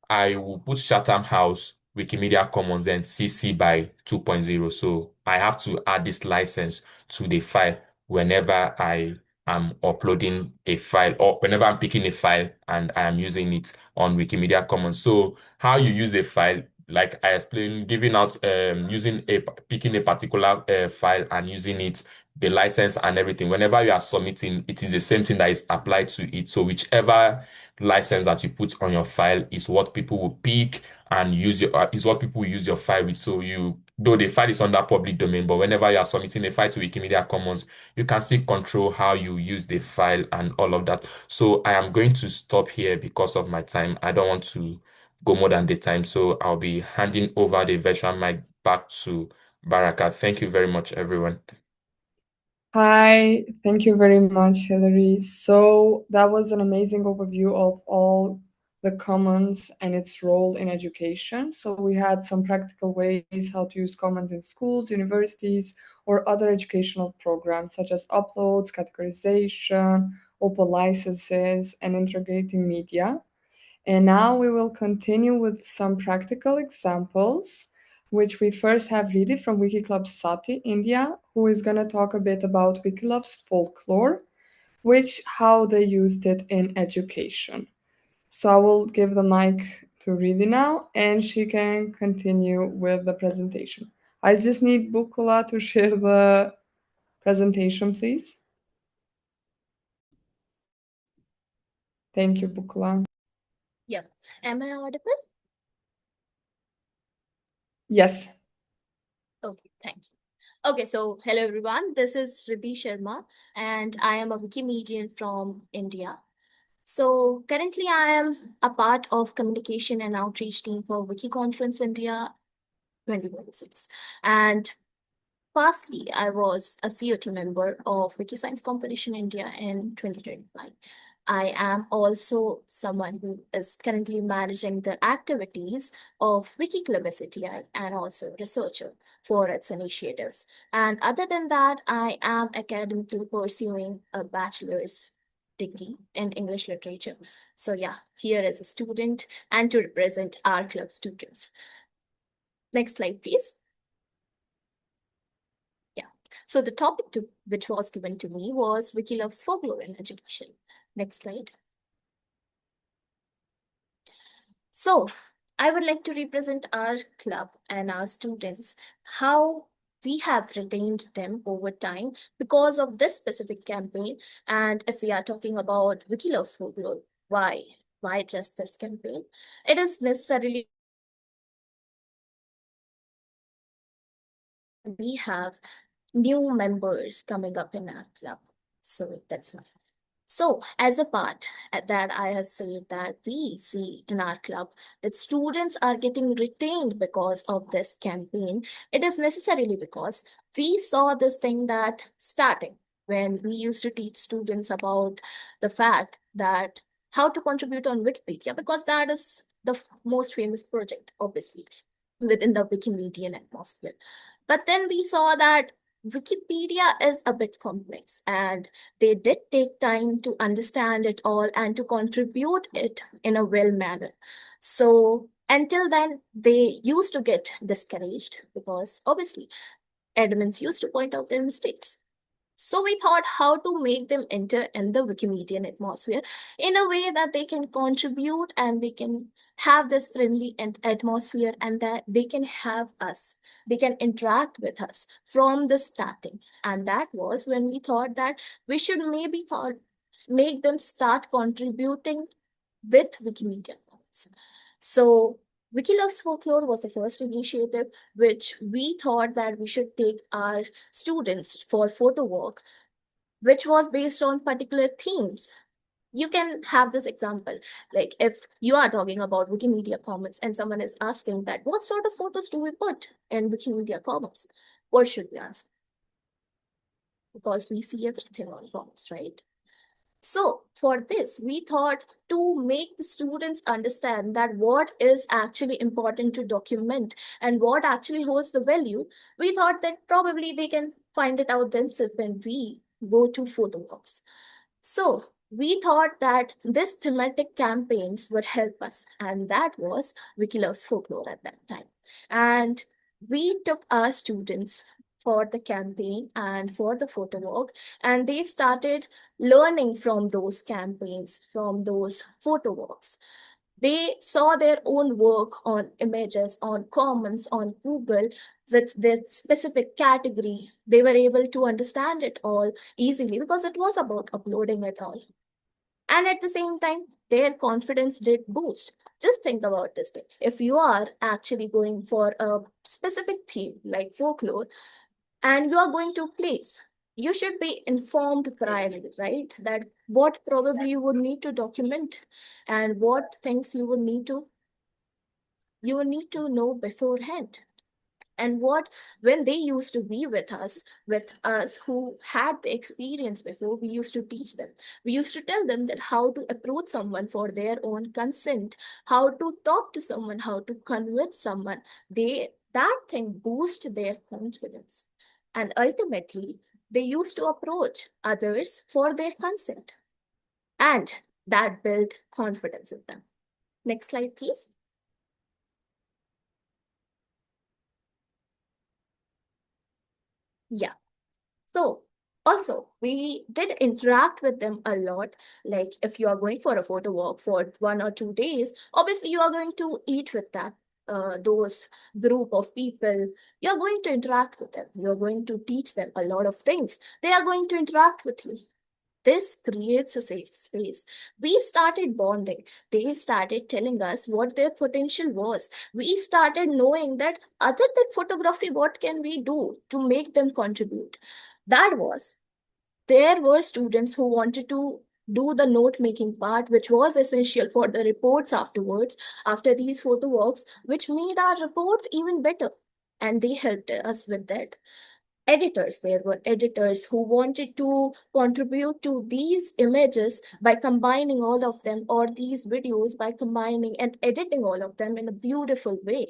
Speaker 2: I will put Chatham House, Wikimedia Commons, then CC by 2.0. So I have to add this license to the file whenever I am uploading a file or whenever I'm picking a file and I am using it on Wikimedia Commons. So how you use a file, like I explained, giving out, picking a particular file and using it, the license and everything. Whenever you are submitting, it is the same thing that is applied to it. So whichever license that you put on your file is what people will pick and is what people will use your file with. So though the file is under public domain, but whenever you are submitting a file to Wikimedia Commons, you can still control how you use the file and all of that. So I am going to stop here because of my time. I don't want to go more than the time. So I'll be handing over the virtual mic back to Baraka. Thank you very much, everyone.
Speaker 4: Hi, thank you very much, Hilary. So that was an amazing overview of all the Commons and its role in education. So we had some practical ways how to use Commons in schools, universities, or other educational programs, such as uploads, categorization, open licenses, and integrating media. And now we will continue with some practical examples, which we first have Riddhi from Wiki Club SATI, India, who is going to talk a bit about Wikilove's Folklore, how they used it in education. So I will give the mic to Riddhi now, and she can continue with the presentation. I just need Bukula to share the presentation, please. Thank you, Bukula.
Speaker 3: Yeah. Am I audible?
Speaker 4: Yes.
Speaker 3: Okay, thank you. Okay, so hello everyone. This is Riddhi Sharma, and I am a Wikimedian from India. So currently, I am a part of communication and outreach team for Wiki Conference India 2026. And pastly, I was a COT member of Wiki Science Competition India in 2025. I am also someone who is currently managing the activities of Wiki Club SATI and also researcher for its initiatives. And other than that, I am academically pursuing a bachelor's degree in English literature. So yeah, here is a student and to represent our club students. Next slide, please. So the topic which was given to me was Wiki loves folklore in education. Next slide. So I would like to represent our club and our students, how we have retained them over time because of this specific campaign. And if we are talking about Wiki Loves Folklore, why? Why just this campaign? It is necessarily we have new members coming up in our club. So that's why. So as a part that I have said that we see in our club that students are getting retained because of this campaign, it is necessarily because we saw this thing that starting when we used to teach students about the fact that how to contribute on Wikipedia, because that is the most famous project, obviously, within the Wikimedian atmosphere. But then we saw that Wikipedia is a bit complex, and they did take time to understand it all and to contribute it in a well manner. So until then, they used to get discouraged because obviously admins used to point out their mistakes. So we thought how to make them enter in the Wikimedian atmosphere in a way that they can contribute and they can have this friendly atmosphere, and that they can have us, they can interact with us from the starting. And that was when we thought that we should maybe make them start contributing with Wikimedia Commons. So Wiki Loves Folklore was the first initiative which we thought that we should take our students for photo work, which was based on particular themes. You can have this example, like if you are talking about Wikimedia Commons and someone is asking that, what sort of photos do we put in Wikimedia Commons? What should we answer? Because we see everything on Commons, right? So for this, we thought to make the students understand that what is actually important to document and what actually holds the value, we thought that probably they can find it out themselves when we go to photo walks. So we thought that this thematic campaigns would help us, and that was Wiki Loves Folklore at that time. And we took our students for the campaign and for the photo walk, and they started learning from those campaigns, from those photo walks. They saw their own work on images, on Commons, on Google with this specific category. They were able to understand it all easily because it was about uploading it all. And at the same time, their confidence did boost. Just think about this thing. If you are actually going for a specific theme like folklore, and you are going to a place, you should be informed prior, right? That what probably you would need to document and what things you will need to know beforehand. And what when they used to be with us who had the experience before, we used to teach them, we used to tell them that how to approach someone for their own consent, how to talk to someone, how to convince someone. That thing boost their confidence, and ultimately they used to approach others for their consent, and that built confidence in them. Next slide, please. Yeah. So also, we did interact with them a lot. Like if you are going for a photo walk for 1 or 2 days, obviously you are going to eat with those group of people. You're going to interact with them. You're going to teach them a lot of things. They are going to interact with you. This creates a safe space. We started bonding. They started telling us what their potential was. We started knowing that other than photography, what can we do to make them contribute? That was, there were students who wanted to do the note making part, which was essential for the reports afterwards, after these photo walks, which made our reports even better. And they helped us with that. There were editors who wanted to contribute to these images by combining all of them, or these videos by combining and editing all of them in a beautiful way.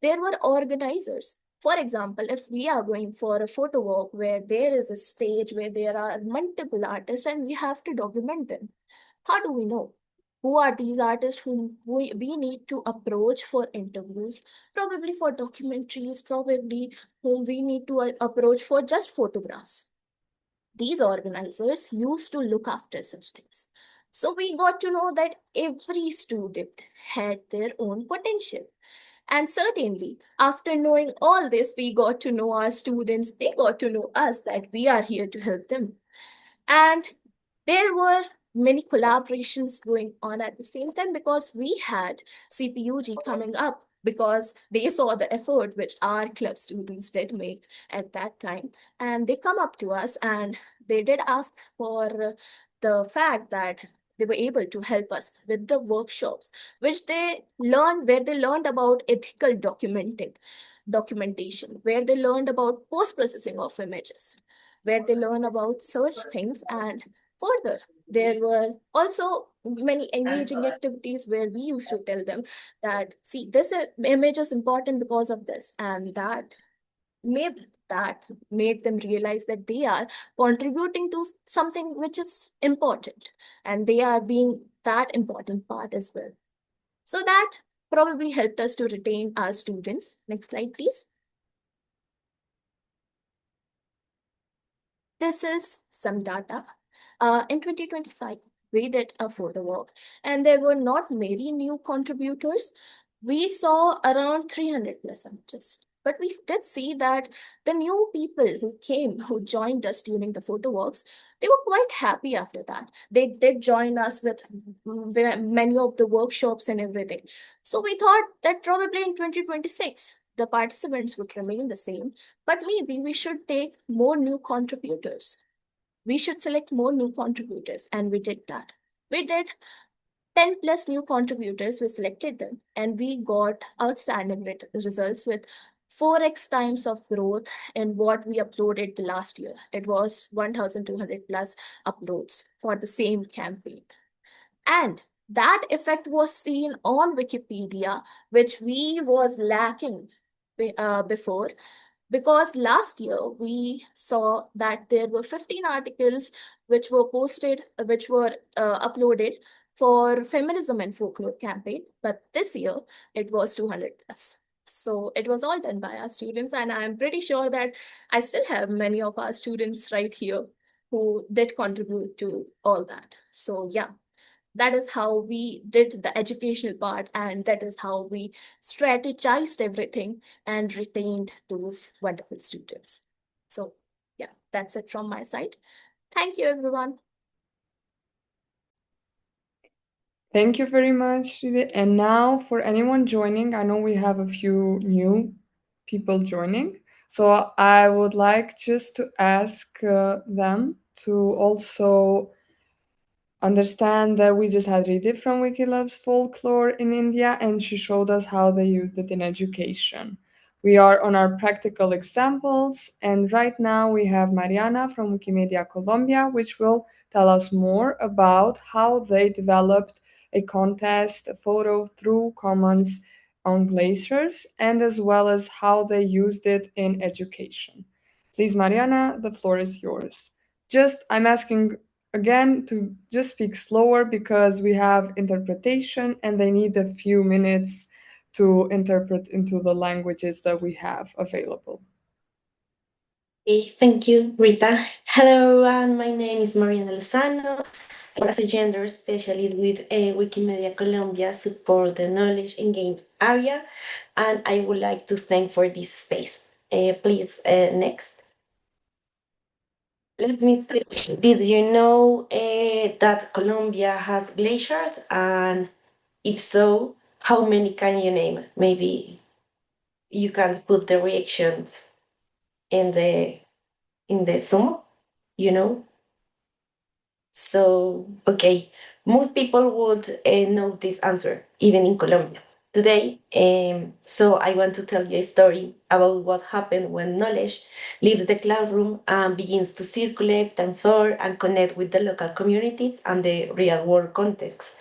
Speaker 3: There were organizers. For example, if we are going for a photo walk where there is a stage where there are multiple artists and we have to document them, how do we know who are these artists whom we need to approach for interviews, probably for documentaries, probably whom we need to approach for just photographs? These organizers used to look after such things. So we got to know that every student had their own potential. And certainly, after knowing all this, we got to know our students, they got to know us, that we are here to help them. And there were many collaborations going on at the same time because we had CPUG coming up because they saw the effort which our club students did make at that time. And they come up to us and they did ask for the fact that they were able to help us with the workshops, which they learned, where they learned about ethical documentation, where they learned about post-processing of images, where they learn about search things. And further, there were also many engaging activities where we used to tell them that, see, this image is important because of this, and that made them realize that they are contributing to something which is important, and they are being that important part as well. So that probably helped us to retain our students. Next slide, please. This is some data. In 2025, we did a photo walk, and there were not many new contributors. We saw around 300 plus images. But we did see that the new people who came, who joined us during the photo walks, they were quite happy after that. They did join us with many of the workshops and everything. So we thought that probably in 2026, the participants would remain the same, but maybe we should take more new contributors. We should select more new contributors, and we did that. We did 10 plus new contributors, we selected them, and we got outstanding results with 4x times of growth in what we uploaded the last year. It was 1,200 plus uploads for the same campaign. And that effect was seen on Wikipedia, which we was lacking before, because last year we saw that there were 15 articles which were posted, which were uploaded for feminism and folklore campaign, but this year it was 200 plus. So it was all done by our students, and I'm pretty sure that I still have many of our students right here who did contribute to all that. So yeah, that is how we did the educational part, and that is how we strategized everything and retained those wonderful students. So yeah, that's it from my side. Thank you, everyone.
Speaker 4: Thank you very much, Riddhi. And now for anyone joining, I know we have a few new people joining. So I would like just to ask them to also understand that we just had Riddhi from Wiki Loves Folklore in India, and she showed us how they used it in education. We are on our practical examples, and right now we have Mariana from Wikimedia Colombia, which will tell us more about how they developed a contest, a photo through Commons on glaciers, and as well as how they used it in education. Please, Mariana, the floor is yours. I'm asking again to just speak slower because we have interpretation and they need a few minutes to interpret into the languages that we have available.
Speaker 5: Okay, thank you, Rita. Hello, everyone. My name is Mariana Lozano. I work as a gender specialist with Wikimedia Colombia, support the knowledge engagement area, and I would like to thank for this space. Please, next. Let me say, did you know that Colombia has glaciers? And if so, how many can you name? Maybe you can put the reactions in the Zoom, you know? So, okay, most people would know this answer, even in Colombia. Today, so I want to tell you a story about what happened when knowledge leaves the classroom and begins to circulate, transfer, and connect with the local communities and the real world context.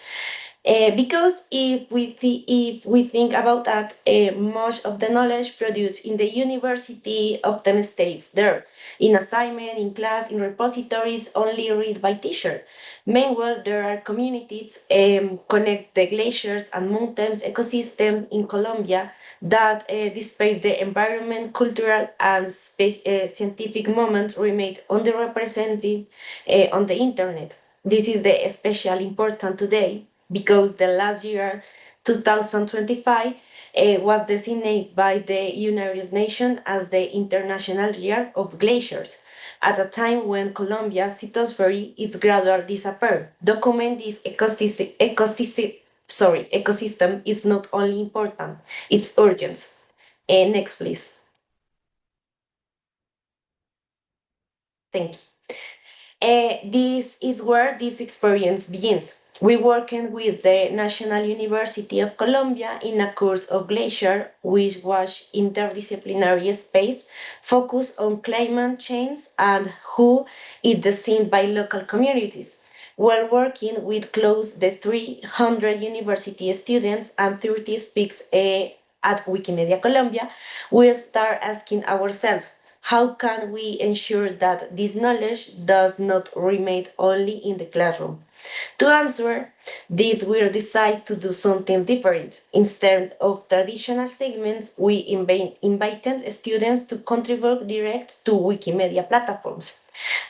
Speaker 5: Because if we think about that, much of the knowledge produced in the university often stays there, in assignment, in class, in repositories, only read by teacher. Meanwhile, there are communities connect the glaciers and mountains ecosystem in Colombia that, despite the environment, cultural, and scientific moments, remain underrepresented on the internet. This is the especially important today because the last year, 2025, was designated by the United Nations as the International Year of Glaciers, at a time when Colombia's lithosphere is gradually disappear. Document this ecosystem is not only important, it's urgent. Next, please. Thank you. This is where this experience begins. We working with the National University of Colombia in a course of glacier, which was interdisciplinary space focused on climate change and who is seen by local communities. While working with close to 300 university students and 30 speaks at Wikimedia Colombia, we start asking ourselves, how can we ensure that this knowledge does not remain only in the classroom? To answer this, we decide to do something different. Instead of traditional segments, we invited students to contribute direct to Wikimedia platforms.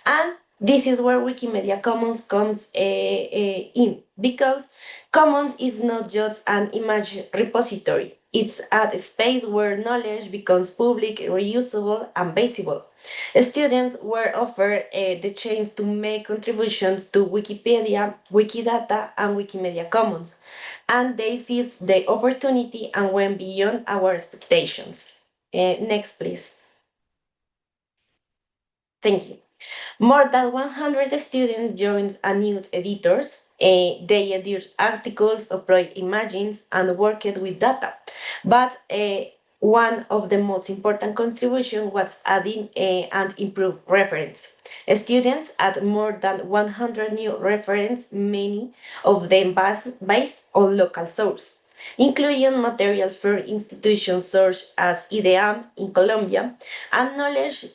Speaker 5: And this is where Wikimedia Commons comes in, because Commons is not just an image repository. It's a space where knowledge becomes public, reusable, and visible. Students were offered the chance to make contributions to Wikipedia, Wikidata, and Wikimedia Commons, and they seized the opportunity and went beyond our expectations. Next, please. Thank you. More than 100 students joined as news editors. They edit articles, upload images, and worked with data. But one of the most important contributions was adding and improve reference. Students add more than 100 new reference, many of them based on local source, including materials for institutions such as IDEAM in Colombia, and knowledge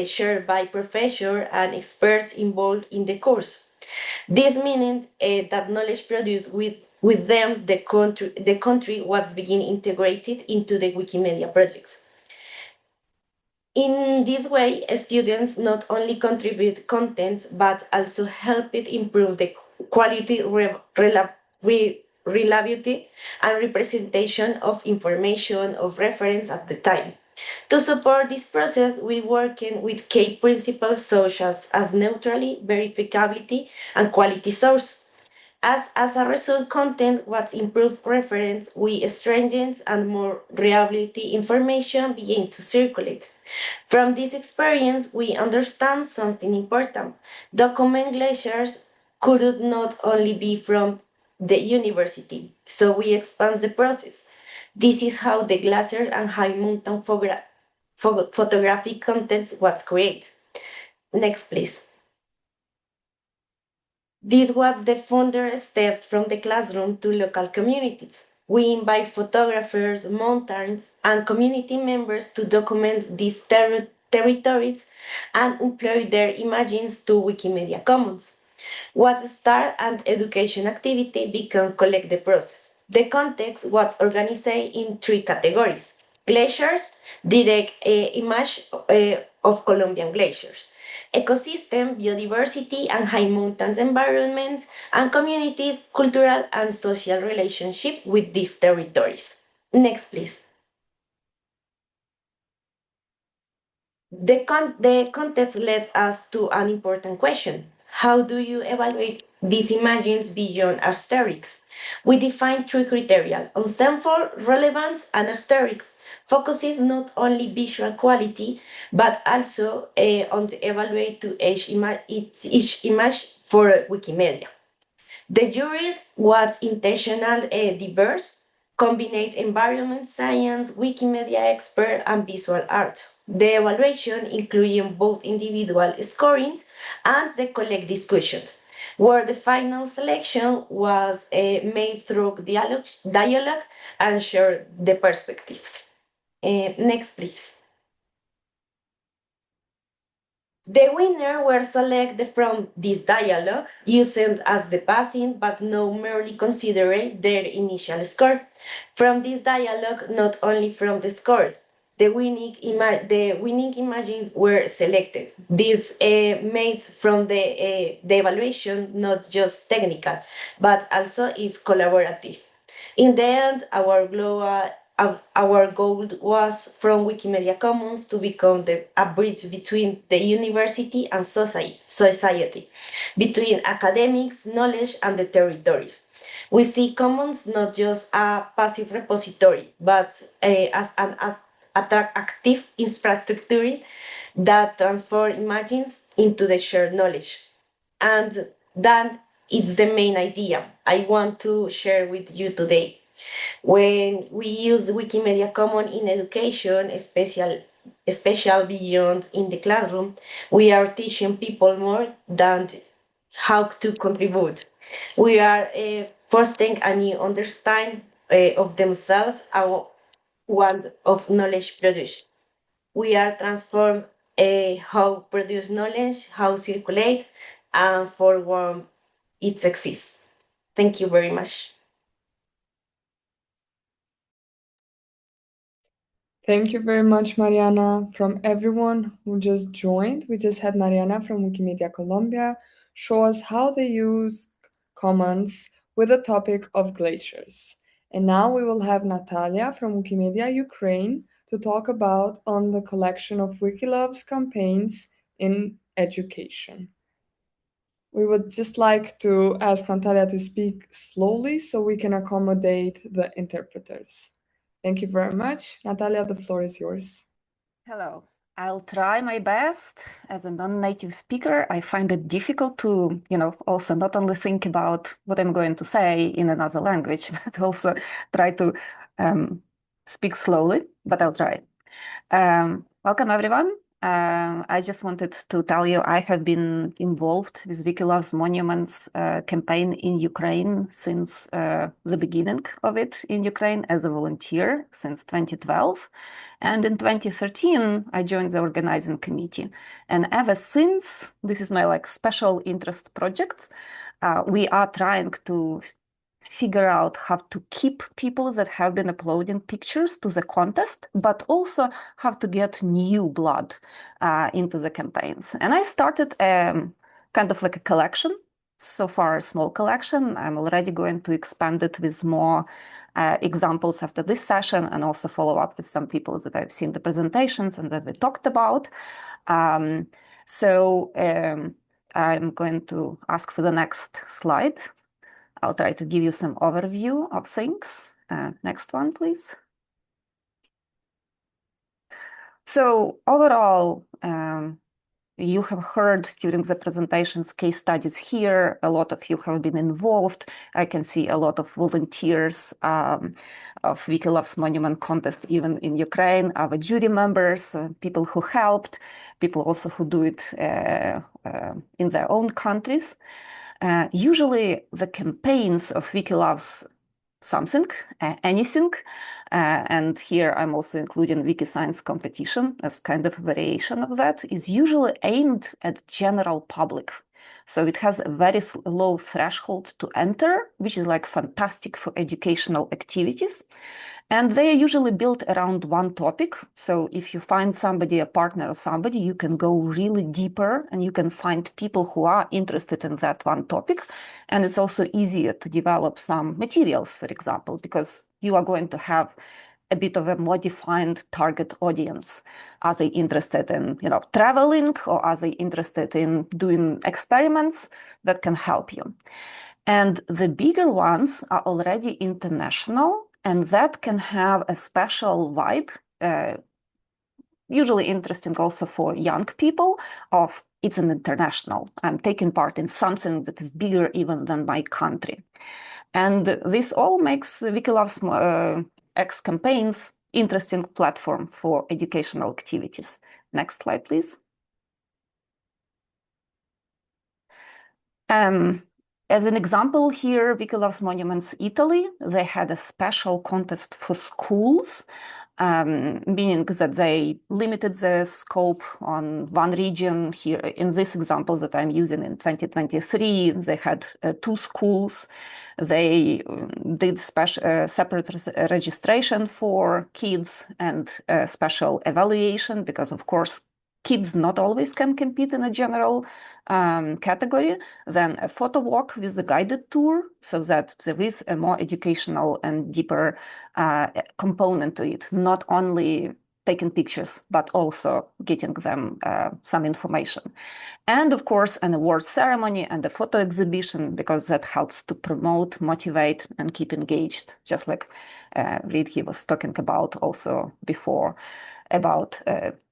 Speaker 5: shared by professors and experts involved in the course. This means that knowledge produced with them, the country was being integrated into the Wikimedia projects. In this way, students not only contribute content, but also help it improve the quality, reliability, and representation of information of reference at the time. To support this process, we working with key principles such as neutrality, verifiability, and quality source. As a result, content was improved reference, we strengthened and more reliability information began to circulate. From this experience, we understand something important. Document glaciers could not only be from the university, so we expand the process. This is how the glacier and high mountain photographic content was created. Next, please. This was the further step from the classroom to local communities. We invite photographers, mountains, and community members to document these territories and upload their images to Wikimedia Commons. What started an education activity became collect the process. The context was organized in three categories: glaciers, direct image of Colombian glaciers; ecosystem, biodiversity, and high mountains environments; and communities, cultural and social relationship with these territories. Next, please. The context leads us to an important question. How do you evaluate these images beyond aesthetics? We define three criteria: ensemble, relevance, and aesthetics. Focuses not only visual quality, but also on the evaluate to each image for Wikimedia. The jury was intentional diverse, combined environment science, Wikimedia expert, and visual arts. The evaluation including both individual scorings and the collect discussions, where the final selection was made through dialogue and share the perspectives. Next, please. The winner were selected from this dialogue, using as the passing but not merely considering their initial score. From this dialogue, not only from the score, the winning images were selected. This made from the evaluation not just technical, but also is collaborative. In the end, our goal was from Wikimedia Commons to become a bridge between the university and society, between academics, knowledge, and the territories. We see Commons not just a passive repository, but as an active infrastructure that transforms images into the shared knowledge. And that is the main idea I want to share with you today. When we use Wikimedia Commons in education, especially beyond in the classroom, we are teaching people more than how to contribute. We are fostering a new understanding of themselves and one of knowledge produced. We are transform how produce knowledge, how circulate, and for what it exists. Thank you very much.
Speaker 4: Thank you very much, Mariana. From everyone who just joined, we just had Mariana from Wikimedia Colombia show us how they use Commons with the topic of glaciers. And now we will have Natalia from Wikimedia Ukraine to talk about on the collection of Wikilove's campaigns in education. We would just like to ask Natalia to speak slowly so we can accommodate the interpreters. Thank you very much. Natalia, the floor is yours.
Speaker 6: Hello. I'll try my best. As a non-native speaker, I find it difficult to, also not only think about what I'm going to say in another language, but also try to speak slowly, but I'll try. Welcome, everyone. I just wanted to tell you I have been involved with Wikilove's Monuments campaign in Ukraine since the beginning of it in Ukraine as a volunteer since 2012. And in 2013, I joined the organizing committee. And ever since, this is my special interest project. We are trying to figure out how to keep people that have been uploading pictures to the contest, but also how to get new blood into the campaigns. And I started kind of like a collection, so far a small collection. I'm already going to expand it with more examples after this session and also follow up with some people that I've seen the presentations and that we talked about. So I'm going to ask for the next slide. I'll try to give you some overview of things. Next one, please. So overall, you have heard during the presentations case studies here. A lot of you have been involved. I can see a lot of volunteers of Wikilove's Monument Contest, even in Ukraine, our jury members, people who helped, people also who do it in their own countries. Usually the campaigns of Wikilove's something, anything, and here I'm also including Wiki Science competition as kind of a variation of that, is usually aimed at general public. So it has a very low threshold to enter, which is fantastic for educational activities. And they are usually built around one topic. So if you find somebody, a partner or somebody, you can go really deeper and you can find people who are interested in that one topic. And it's also easier to develop some materials, for example, because you are going to have a bit of a more defined target audience. Are they interested in, traveling, or are they interested in doing experiments that can help you? And the bigger ones are already international, and that can have a special vibe, usually interesting also for young people, of it's an international. I'm taking part in something that is bigger even than my country. And this all makes Wikilove's X campaigns interesting platform for educational activities. Next slide, please. As an example here, Wikilove's Monuments Italy, they had a special contest for schools, meaning that they limited the scope on one region. Here, in this example that I'm using in 2023, they had 2 schools. They did separate registration for kids and special evaluation, because of course kids not always can compete in a general category, then a photo walk with a guided tour, so that there is a more educational and deeper component to it, not only taking pictures, but also getting them some information. And of course, an award ceremony and a photo exhibition, because that helps to promote, motivate, and keep engaged, just like Riddhi was talking about also before about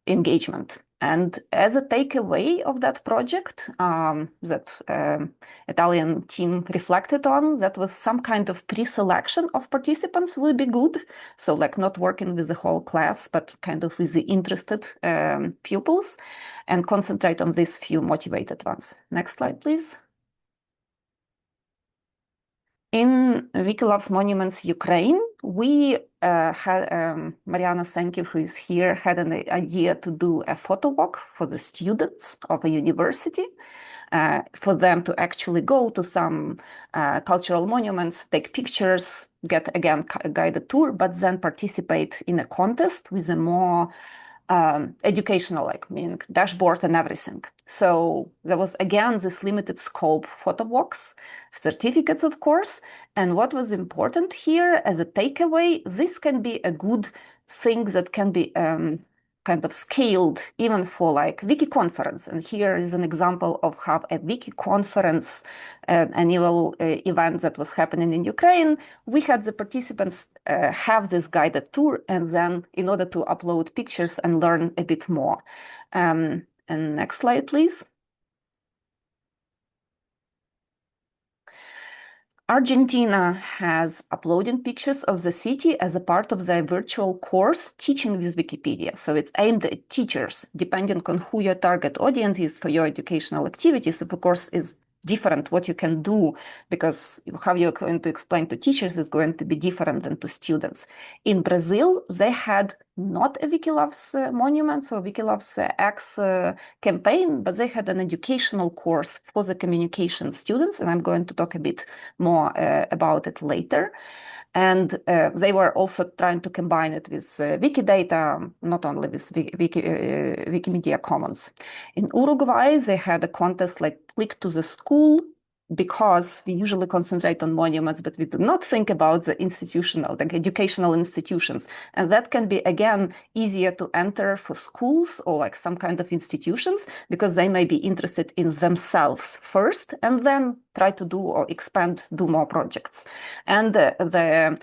Speaker 6: engagement. And as a takeaway of that project that Italian team reflected on, that was some kind of pre-selection of participants would be good. So like not working with the whole class, but kind of with the interested pupils, and concentrate on these few motivated ones. Next slide, please. In Wikilove's Monuments Ukraine, we had, Mariana Senkiv, who is here, had an idea to do a photo walk for the students of a university, for them to actually go to some cultural monuments, take pictures, get, again, a guided tour, but then participate in a contest with a more educational, like meaning dashboard and everything. So there was, again, this limited scope photo walks, certificates, of course. And what was important here as a takeaway, this can be a good thing that can be kind of scaled even for like Wiki conference. And here is an example of how a Wiki conference annual event that was happening in Ukraine. We had the participants have this guided tour, and then in order to upload pictures and learn a bit more. And next slide, please. Argentina has uploading pictures of the city as a part of their virtual course Teaching with Wikipedia. So it's aimed at teachers, depending on who your target audience is for your educational activities. Of course, is different what you can do, because how you're going to explain to teachers is going to be different than to students. In Brazil, they had not a Wikilove's Monuments or Wikilove's X campaign, but they had an educational course for the communication students, and I'm going to talk a bit more about it later. And they were also trying to combine it with Wikidata, not only with Wikimedia Commons. In Uruguay, they had a contest like Click to the School, because we usually concentrate on monuments, but we do not think about the institutional, the educational institutions. And that can be, again, easier to enter for schools or like some kind of institutions, because they may be interested in themselves first, and then try to do or expand, do more projects. And the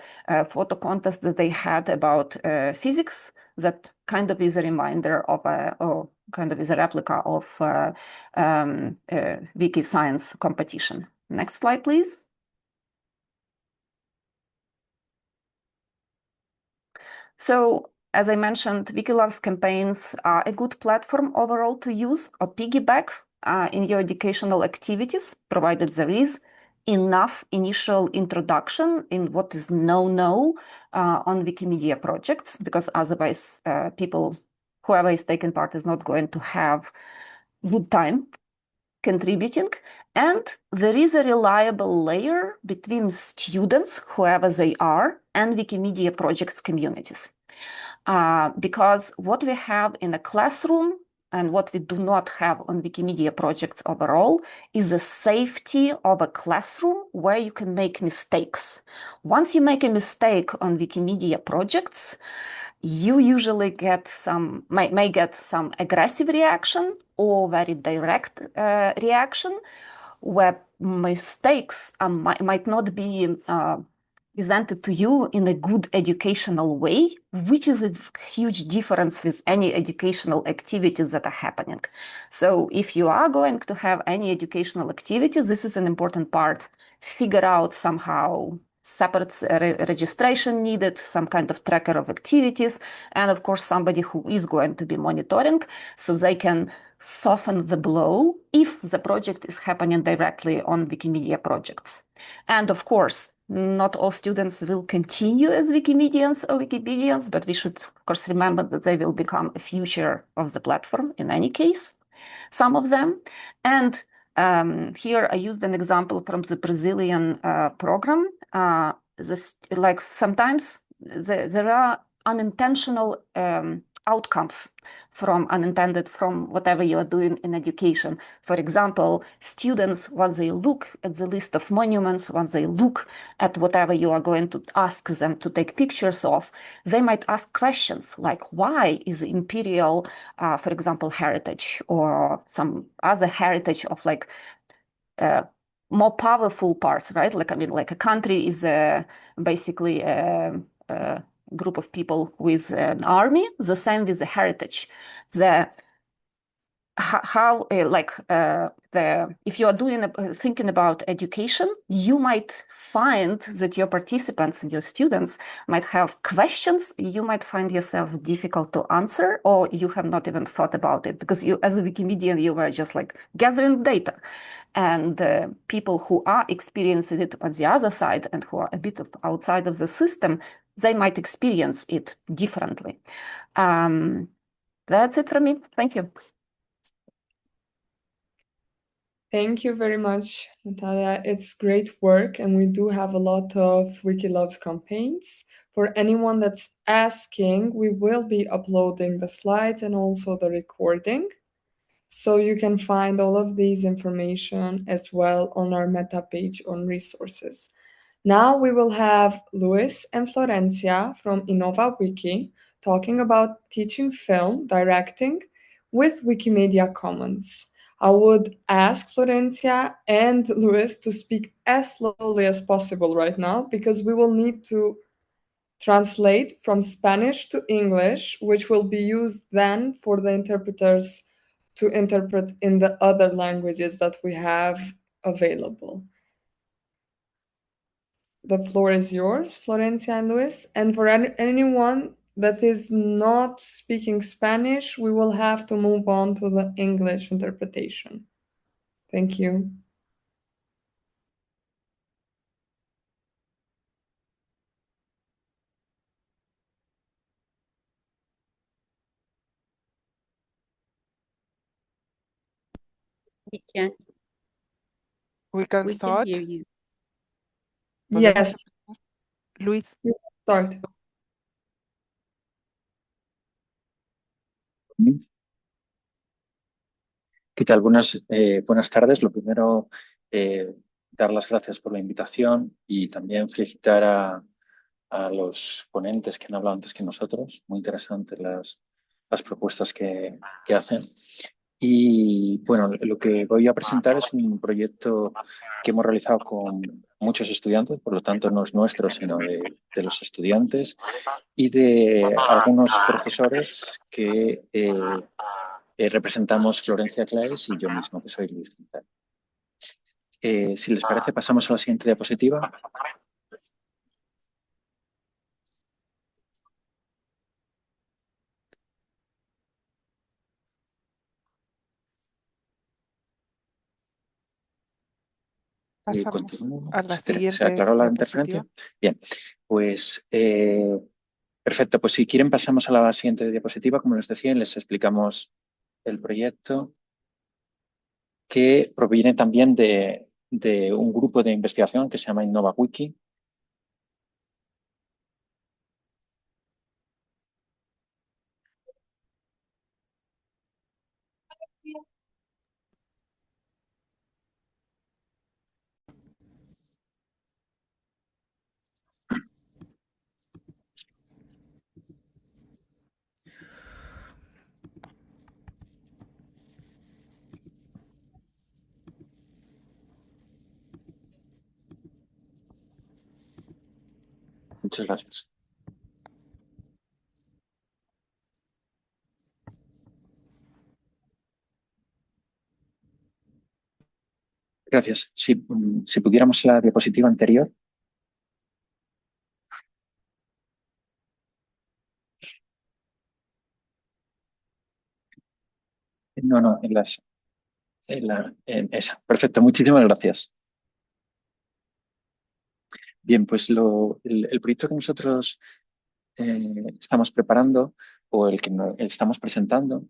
Speaker 6: photo contest that they had about physics, that kind of is a reminder of or kind of is a replica of Wiki Science competition. Next slide, please. So, as I mentioned, Wikilove's campaigns are a good platform overall to use or piggyback in your educational activities, provided there is enough initial introduction in what is no-no on Wikimedia projects, because otherwise people, whoever is taking part, is not going to have good time contributing. And there is a reliable layer between students, whoever they are, and Wikimedia projects communities. Because what we have in a classroom and what we do not have on Wikimedia projects overall is the safety of a classroom where you can make mistakes. Once you make a mistake on Wikimedia projects, you usually get some, may get some aggressive reaction or very direct reaction, where mistakes might not be presented to you in a good educational way, which is a huge difference with any educational activities that are happening. So if you are going to have any educational activities, this is an important part. Figure out somehow separate registration needed, some kind of tracker of activities, and of course somebody who is going to be monitoring, so they can soften the blow if the project is happening directly on Wikimedia projects. And of course, not all students will continue as Wikimedians or Wikimedians, but we should, of course, remember that they will become a future of the platform in any case, some of them. And here I used an example from the Brazilian program. Like sometimes there are unintentional outcomes from unintended from whatever you are doing in education. For example, students, once they look at the list of monuments, once they look at whatever you are going to ask them to take pictures of, they might ask questions like, why is imperial, for example, heritage or some other heritage of like more powerful parts, right? Like, I mean, like a country is basically a group of people with an army, the same with the heritage. The how like if you are doing thinking about education, you might find that your participants and your students might have questions you might find yourself difficult to answer, or you have not even thought about it because you, as a Wikimedian, you were just like gathering data. And people who are experiencing it on the other side and who are a bit of outside of the system, they might experience it differently. That's it from me. Thank you.
Speaker 4: Thank you very much, Natalia. It's great work, and we do have a lot of Wiki Loves campaigns. For anyone that's asking, we will be uploading the slides and also the recording. So you can find all of these information as well on our meta page on resources. Now we will have Luis and Florencia from EduWiki talking about teaching film directing with Wikimedia Commons. I would ask Florencia and Luis to speak as slowly as possible right now because we will need to translate from Spanish to English, which will be used then for the interpreters to interpret in the other languages that we have available. The floor is yours, Florencia and Luis. And for anyone that is not speaking Spanish, we will have to move on to the English interpretation. Thank you.
Speaker 7: We can,
Speaker 8: We can
Speaker 7: we can
Speaker 8: start.
Speaker 7: hear you.
Speaker 8: ¿Podemos
Speaker 4: Yes,
Speaker 8: empezar? Luis,
Speaker 4: you start.
Speaker 9: ¿Qué tal? Buenas tardes. Lo primero, dar las gracias por la invitación y también felicitar a los ponentes que han hablado antes que nosotros. Muy interesantes las propuestas que hacen. Y bueno, lo que voy a presentar es un proyecto que hemos realizado con muchos estudiantes, por lo tanto no es nuestro, sino de los estudiantes y de algunos profesores que representamos Florencia Claes y yo mismo, que soy Luis Quintana. Si les parece, pasamos a la siguiente diapositiva.
Speaker 8: pasamos
Speaker 9: Continúo.
Speaker 8: a la
Speaker 9: ¿Se
Speaker 8: siguiente
Speaker 9: aclaró la
Speaker 8: diapositiva.
Speaker 9: interferencia? Bien, pues perfecto. Pues si quieren pasamos a la siguiente diapositiva. Como les decía, les explicamos el proyecto que proviene también de un grupo de investigación que se llama EduWiki. Muchas gracias. Gracias. Si pudiéramos la diapositiva anterior. No, en esa. Perfecto, muchísimas gracias. Bien, pues el proyecto que nosotros estamos preparando o el que estamos presentando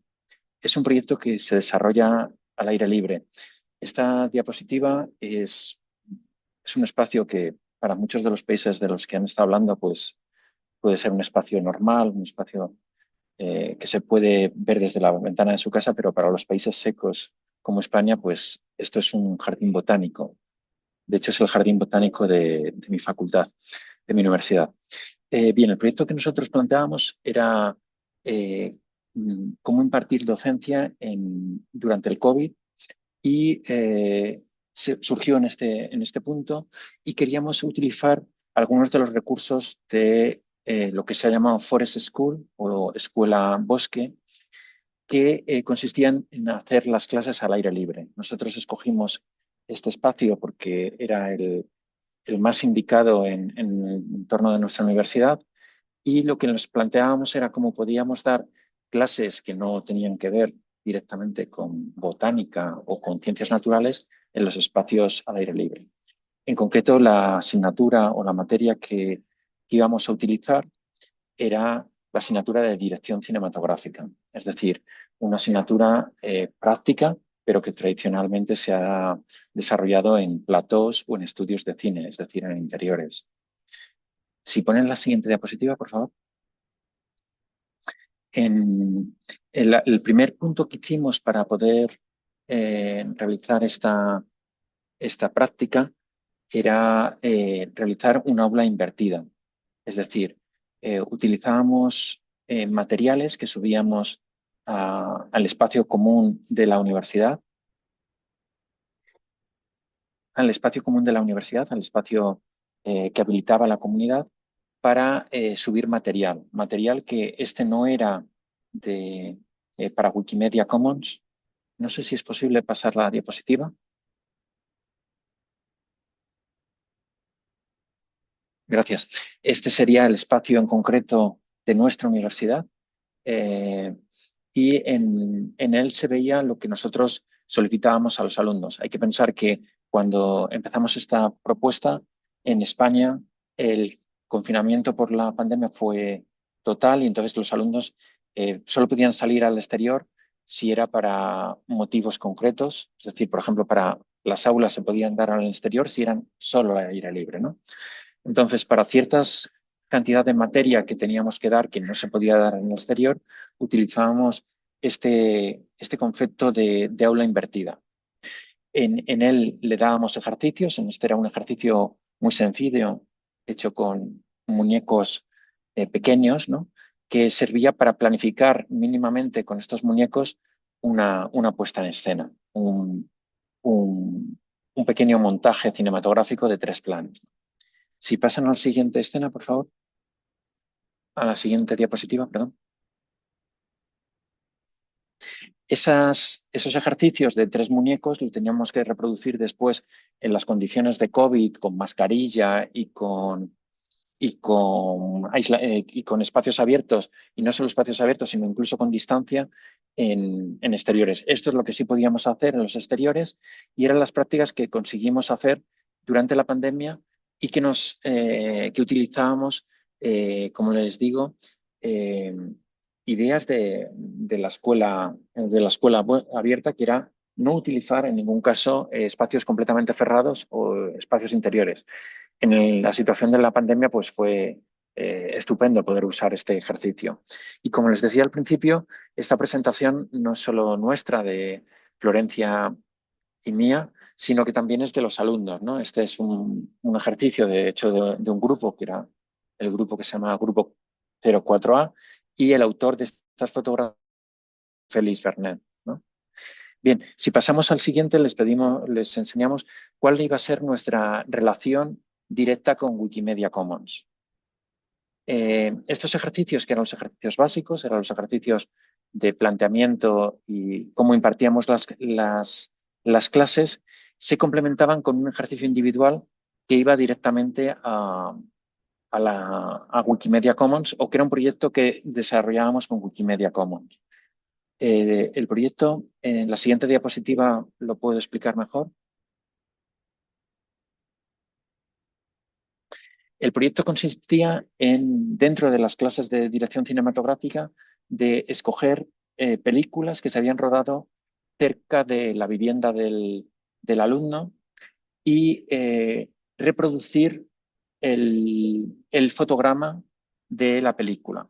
Speaker 9: es un proyecto que se desarrolla al aire libre. Esta diapositiva es un espacio que para muchos de los países de los que han estado hablando pues puede ser un espacio normal, un espacio que se puede ver desde la ventana de su casa, pero para los países secos como España, pues esto es un jardín botánico. De hecho, es el jardín botánico de mi facultad, de mi universidad. Bien, el proyecto que nosotros planteábamos era cómo impartir docencia durante el COVID y surgió en este punto y queríamos utilizar algunos de los recursos de lo que se ha llamado Forest School o Escuela Bosque, que consistían en hacer las clases al aire libre. Nosotros escogimos este espacio porque era el más indicado en el entorno de nuestra universidad y lo que nos planteábamos era cómo podíamos dar clases que no tenían que ver directamente con botánica o con ciencias naturales en los espacios al aire libre. En concreto, la asignatura o la materia que íbamos a utilizar era la asignatura de dirección cinematográfica, es decir, una asignatura práctica, pero que tradicionalmente se ha desarrollado en platós o en estudios de cine, es decir, en interiores. Si ponen la siguiente diapositiva, por favor. El primer punto que hicimos para poder realizar esta práctica era realizar un aula invertida. Es decir, utilizábamos materiales que subíamos al espacio común de la universidad, al espacio que habilitaba la comunidad para subir material que no era para Wikimedia Commons. No sé si es posible pasar la diapositiva. Gracias. Este sería el espacio en concreto de nuestra universidad y en él se veía lo que nosotros solicitábamos a los alumnos. Hay que pensar que cuando empezamos esta propuesta en España, el confinamiento por la pandemia fue total y entonces los alumnos solo podían salir al exterior si era para motivos concretos, es decir, por ejemplo, para las aulas se podían dar al exterior si eran solo al aire libre, ¿no? Entonces, para ciertas cantidad de materia que teníamos que dar, que no se podía dar en el exterior, utilizábamos este concepto de aula invertida. En él le dábamos ejercicios, este era un ejercicio muy sencillo, hecho con muñecos pequeños, ¿no? Que servía para planificar mínimamente con estos muñecos una puesta en escena, un pequeño montaje cinematográfico de 3 planos. Si pasan a la siguiente escena, por favor. A la siguiente diapositiva, perdón. Esos ejercicios de 3 muñecos los teníamos que reproducir después en las condiciones de COVID, con mascarilla y con espacios abiertos, y no solo espacios abiertos, sino incluso con distancia en exteriores. Esto es lo que sí podíamos hacer en los exteriores y eran las prácticas que conseguimos hacer durante la pandemia y que utilizábamos, como les digo, ideas de la escuela abierta, que era no utilizar en ningún caso espacios completamente cerrados o espacios interiores. En la situación de la pandemia, pues fue estupendo poder usar este ejercicio. Y como les decía al principio, esta presentación no es solo nuestra, de Florencia y mía, sino que también es de los alumnos, ¿no? Este es un ejercicio, de hecho, de un grupo, que era el grupo que se llama Grupo 04A, y el autor de estas fotografías, Félix Bernet, ¿no? Bien, si pasamos al siguiente, les enseñamos cuál iba a ser nuestra relación directa con Wikimedia Commons. Estos ejercicios, que eran los ejercicios básicos, eran los ejercicios de planteamiento y cómo impartíamos las clases, se complementaban con un ejercicio individual que iba directamente a Wikimedia Commons, o que era un proyecto que desarrollábamos con Wikimedia Commons. El proyecto, en la siguiente diapositiva lo puedo explicar mejor. El proyecto consistía dentro de las clases de dirección cinematográfica, de escoger películas que se habían rodado cerca de la vivienda del alumno y reproducir el fotograma de la película.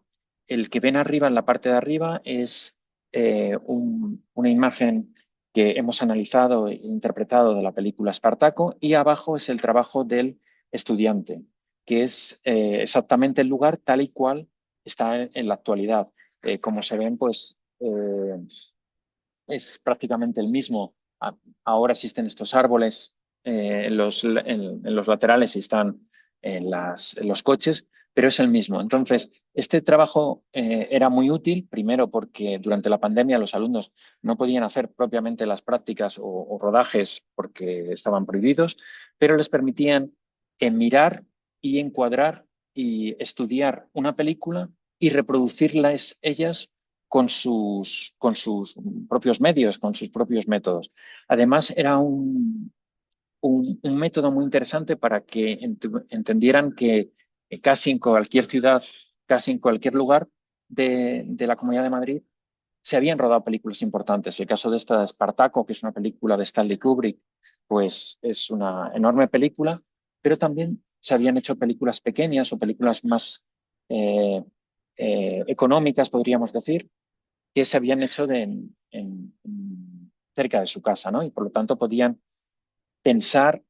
Speaker 9: el que ven arriba, en la parte de arriba, es una imagen que hemos analizado e interpretado de la película Espartaco, y abajo es el trabajo del estudiante, que es exactamente el lugar tal y cual está en la actualidad. Como se ven, pues es prácticamente el mismo. Ahora existen estos árboles en los laterales y están en los coches, pero es el mismo. Entonces, este trabajo era muy útil, primero porque durante la pandemia los alumnos no podían hacer propiamente las prácticas o rodajes porque estaban prohibidos, pero les permitían mirar y encuadrar y estudiar una película y reproducirlas ellas con sus propios medios, con sus propios métodos. Además, era un método muy interesante para que entendieran que casi en cualquier ciudad, casi en cualquier lugar de la Comunidad de Madrid, se habían rodado películas importantes. El caso de esta de Espartaco, que es una película de Stanley Kubrick, pues es una enorme película, pero también se habían hecho películas pequeñas o películas más económicas, podríamos decir, que se habían hecho cerca de su casa, ¿no? Y por lo tanto podían pensar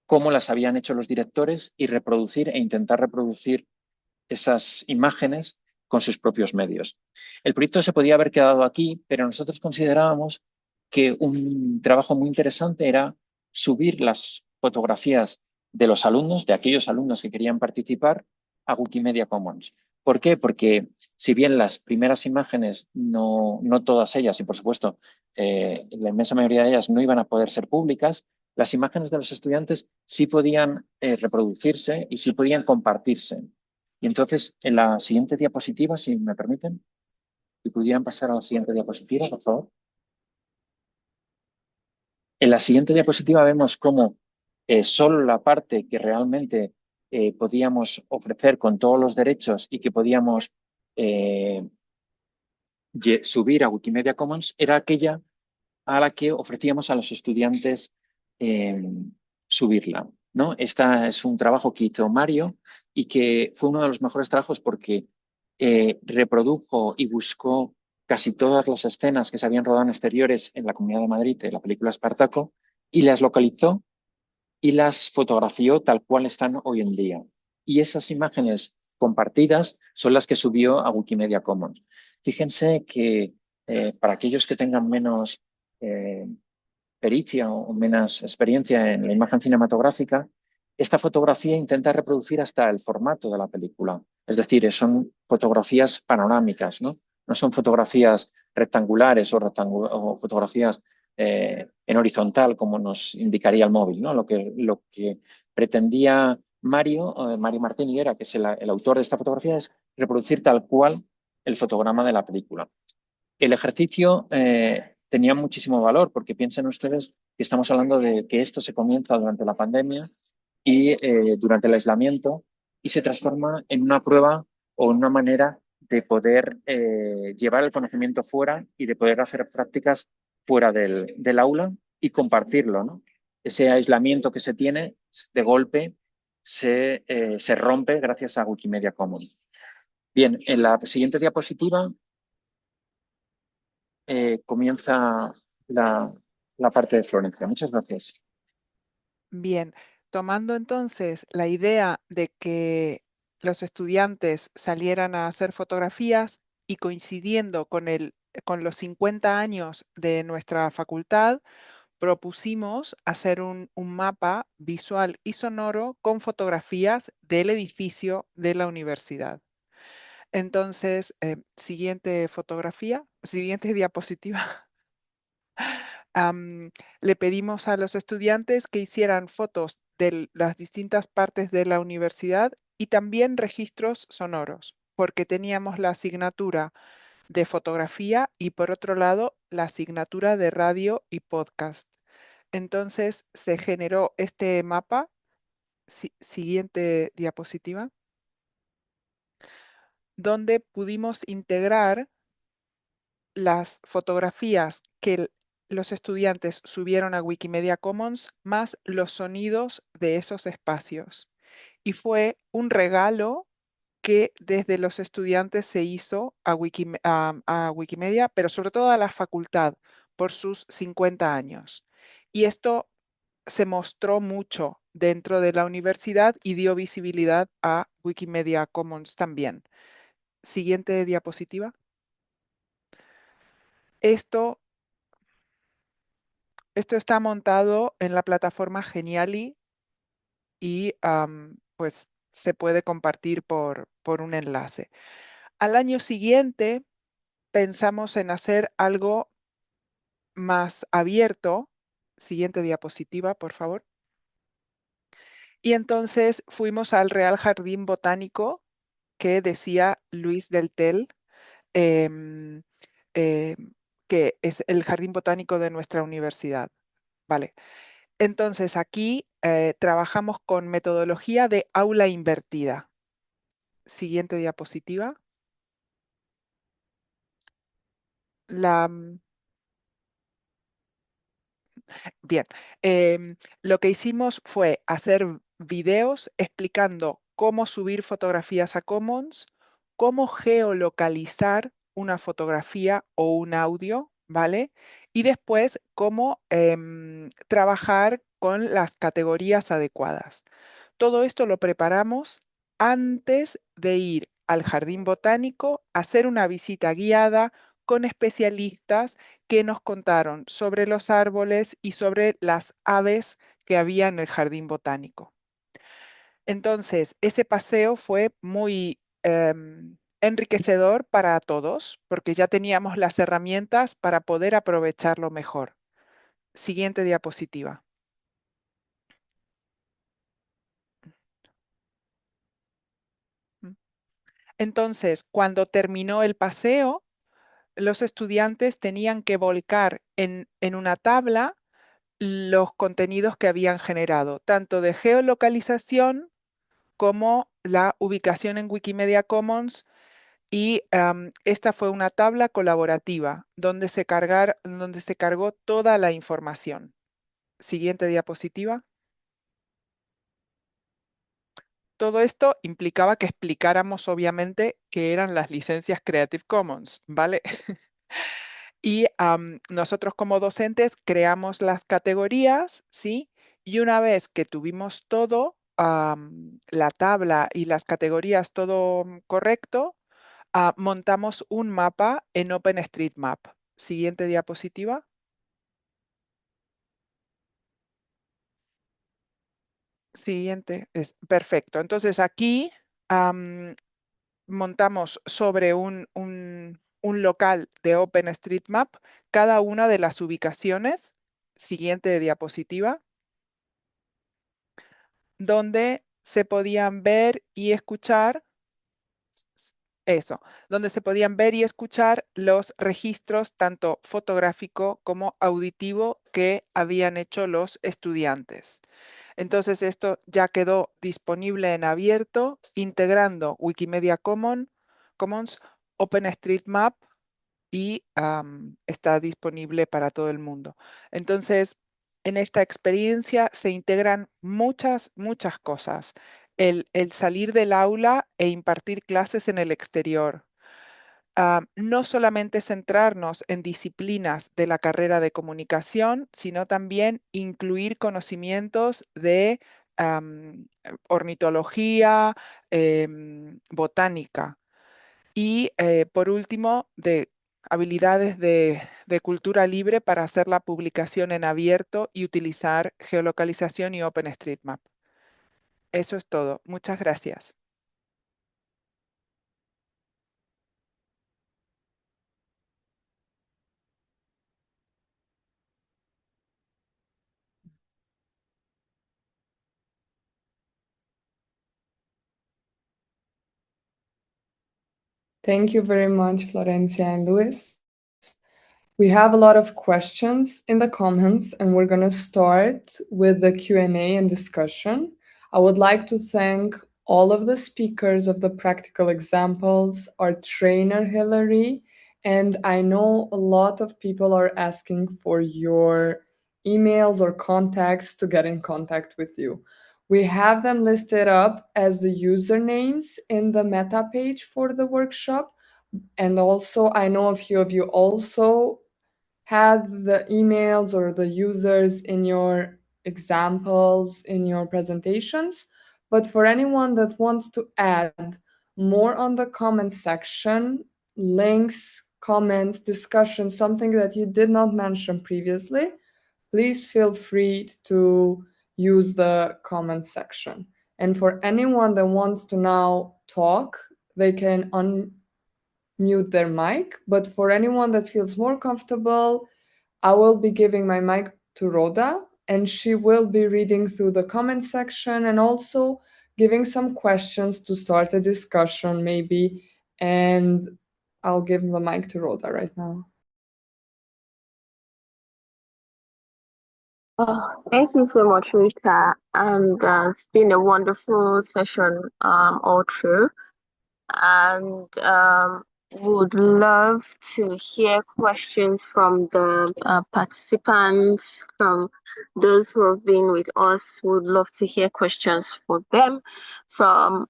Speaker 9: cómo las habían hecho los directores y reproducir e intentar reproducir esas imágenes con sus propios medios. El proyecto se podía haber quedado aquí, pero nosotros considerábamos que un trabajo muy interesante era subir las fotografías de los alumnos, de aquellos alumnos que querían participar, a Wikimedia Commons. ¿Por qué? Porque si bien las primeras imágenes, no todas ellas, y por supuesto la inmensa mayoría de ellas no iban a poder ser públicas, las imágenes de los estudiantes sí podían reproducirse y sí podían compartirse. Y entonces, en la siguiente diapositiva, si me permiten, si pudieran pasar a la siguiente diapositiva, por favor. En la siguiente diapositiva vemos cómo solo la parte que realmente podíamos ofrecer con todos los derechos y que podíamos subir a Wikimedia Commons era aquella a la que ofrecíamos a los estudiantes subirla, ¿no? Este es un trabajo que hizo Mario y que fue uno de los mejores trabajos porque reprodujo y buscó casi todas las escenas que se habían rodado en exteriores en la Comunidad de Madrid de la película Espartaco y las localizó y las fotografió tal cual están hoy en día. Y esas imágenes compartidas son las que subió a Wikimedia Commons. Fíjense que para aquellos que tengan menos pericia o menos experiencia en la imagen cinematográfica, esta fotografía intenta reproducir hasta el formato de la película. Es decir, son fotografías panorámicas, ¿no? No son fotografías rectangulares o fotografías en horizontal, como nos indicaría el móvil, ¿no? Lo que pretendía Mario Martín Higuera, que es el autor de esta fotografía, es reproducir tal cual el fotograma de la película. El ejercicio tenía muchísimo valor, porque piensen ustedes que estamos hablando de que esto se comienza durante la pandemia y durante el aislamiento y se transforma en una prueba o en una manera de poder llevar el conocimiento fuera y de poder hacer prácticas fuera del aula y compartirlo, ¿no? Ese aislamiento que se tiene, de golpe, se rompe gracias a Wikimedia Commons. Bien, en la siguiente diapositiva comienza la parte de Florencia. Muchas gracias.
Speaker 8: Bien, tomando entonces la idea de que los estudiantes salieran a hacer fotografías y coincidiendo con los 50 años de nuestra facultad, propusimos hacer un mapa visual y sonoro con fotografías del edificio de la universidad. Entonces, siguiente fotografía, siguiente diapositiva. Le pedimos a los estudiantes que hicieran fotos de las distintas partes de la universidad y también registros sonoros, porque teníamos la asignatura de fotografía y por otro lado la asignatura de radio y podcast. Entonces se generó este mapa, siguiente diapositiva, donde pudimos integrar las fotografías que los estudiantes subieron a Wikimedia Commons más los sonidos de esos espacios. Y fue un regalo que desde los estudiantes se hizo a Wikimedia, pero sobre todo a la facultad por sus 50 años. Y esto se mostró mucho dentro de la universidad y dio visibilidad a Wikimedia Commons también. Siguiente diapositiva. Esto está montado en la plataforma Geniali y pues se puede compartir por un enlace. Al año siguiente pensamos en hacer algo más abierto. Siguiente diapositiva, por favor. Y entonces fuimos al Real Jardín Botánico que decía Luis del Tel, em, que es el jardín botánico de nuestra universidad. Vale. Entonces aquí trabajamos con metodología de aula invertida. Siguiente diapositiva. Bien, lo que hicimos fue hacer videos explicando cómo subir fotografías a Commons, cómo geolocalizar una fotografía o un audio, ¿vale? Y después cómo trabajar con las categorías adecuadas. Todo esto lo preparamos antes de ir al jardín botánico a hacer una visita guiada con especialistas que nos contaron sobre los árboles y sobre las aves que había en el jardín botánico. Entonces, ese paseo fue muy enriquecedor para todos, porque ya teníamos las herramientas para poder aprovecharlo mejor. Siguiente diapositiva. Entonces, cuando terminó el paseo, los estudiantes tenían que volcar en una tabla los contenidos que habían generado, tanto de geolocalización como la ubicación en Wikimedia Commons, y esta fue una tabla colaborativa donde se cargó toda la información. Siguiente diapositiva. Todo esto implicaba que explicáramos obviamente qué eran las licencias Creative Commons, ¿vale? Y nosotros como docentes creamos las categorías, ¿sí? Y una vez que tuvimos todo, la tabla y las categorías todo correcto, montamos un mapa en OpenStreetMap. Siguiente diapositiva. Siguiente, es perfecto. Entonces aquí montamos sobre un local de OpenStreetMap cada una de las ubicaciones. Siguiente diapositiva. Donde se podían ver y escuchar donde se podían ver y escuchar los registros tanto fotográfico como auditivo que habían hecho los estudiantes. Entonces esto ya quedó disponible en abierto, integrando Wikimedia Commons, OpenStreetMap, y está disponible para todo el mundo. Entonces, en esta experiencia se integran muchas cosas. El salir del aula e impartir clases en el exterior. No solamente centrarnos en disciplinas de la carrera de comunicación, sino también incluir conocimientos de ornitología, botánica. Y por último, de habilidades de cultura libre para hacer la publicación en abierto y utilizar geolocalización y OpenStreetMap. Eso es todo. Muchas gracias.
Speaker 4: Thank you very much, Florencia and Luis. We have a lot of questions in the comments, and we're going to start with the Q&A and discussion. I would like to thank all of the speakers of the practical examples, our trainer, Hilary, and I know a lot of people are asking for your emails or contacts to get in contact with you. We have them listed up as the usernames in the meta page for the workshop. And also, I know a few of you also had the emails or the users in your examples in your presentations. But for anyone that wants to add more on the comments section, links, comments, discussion, something that you did not mention previously, please feel free to use the comment section. And for anyone that wants to now talk, they can unmute their mic. But for anyone that feels more comfortable, I will be giving my mic to Rhoda, and she will be reading through the comment section and also giving some questions to start a discussion, maybe. And I'll give the mic to Rhoda right now.
Speaker 10: Thank you so much, Rita. And it's been a wonderful session all through. And would love to hear questions from the participants, from those who have been with us. Would love to hear questions for them, from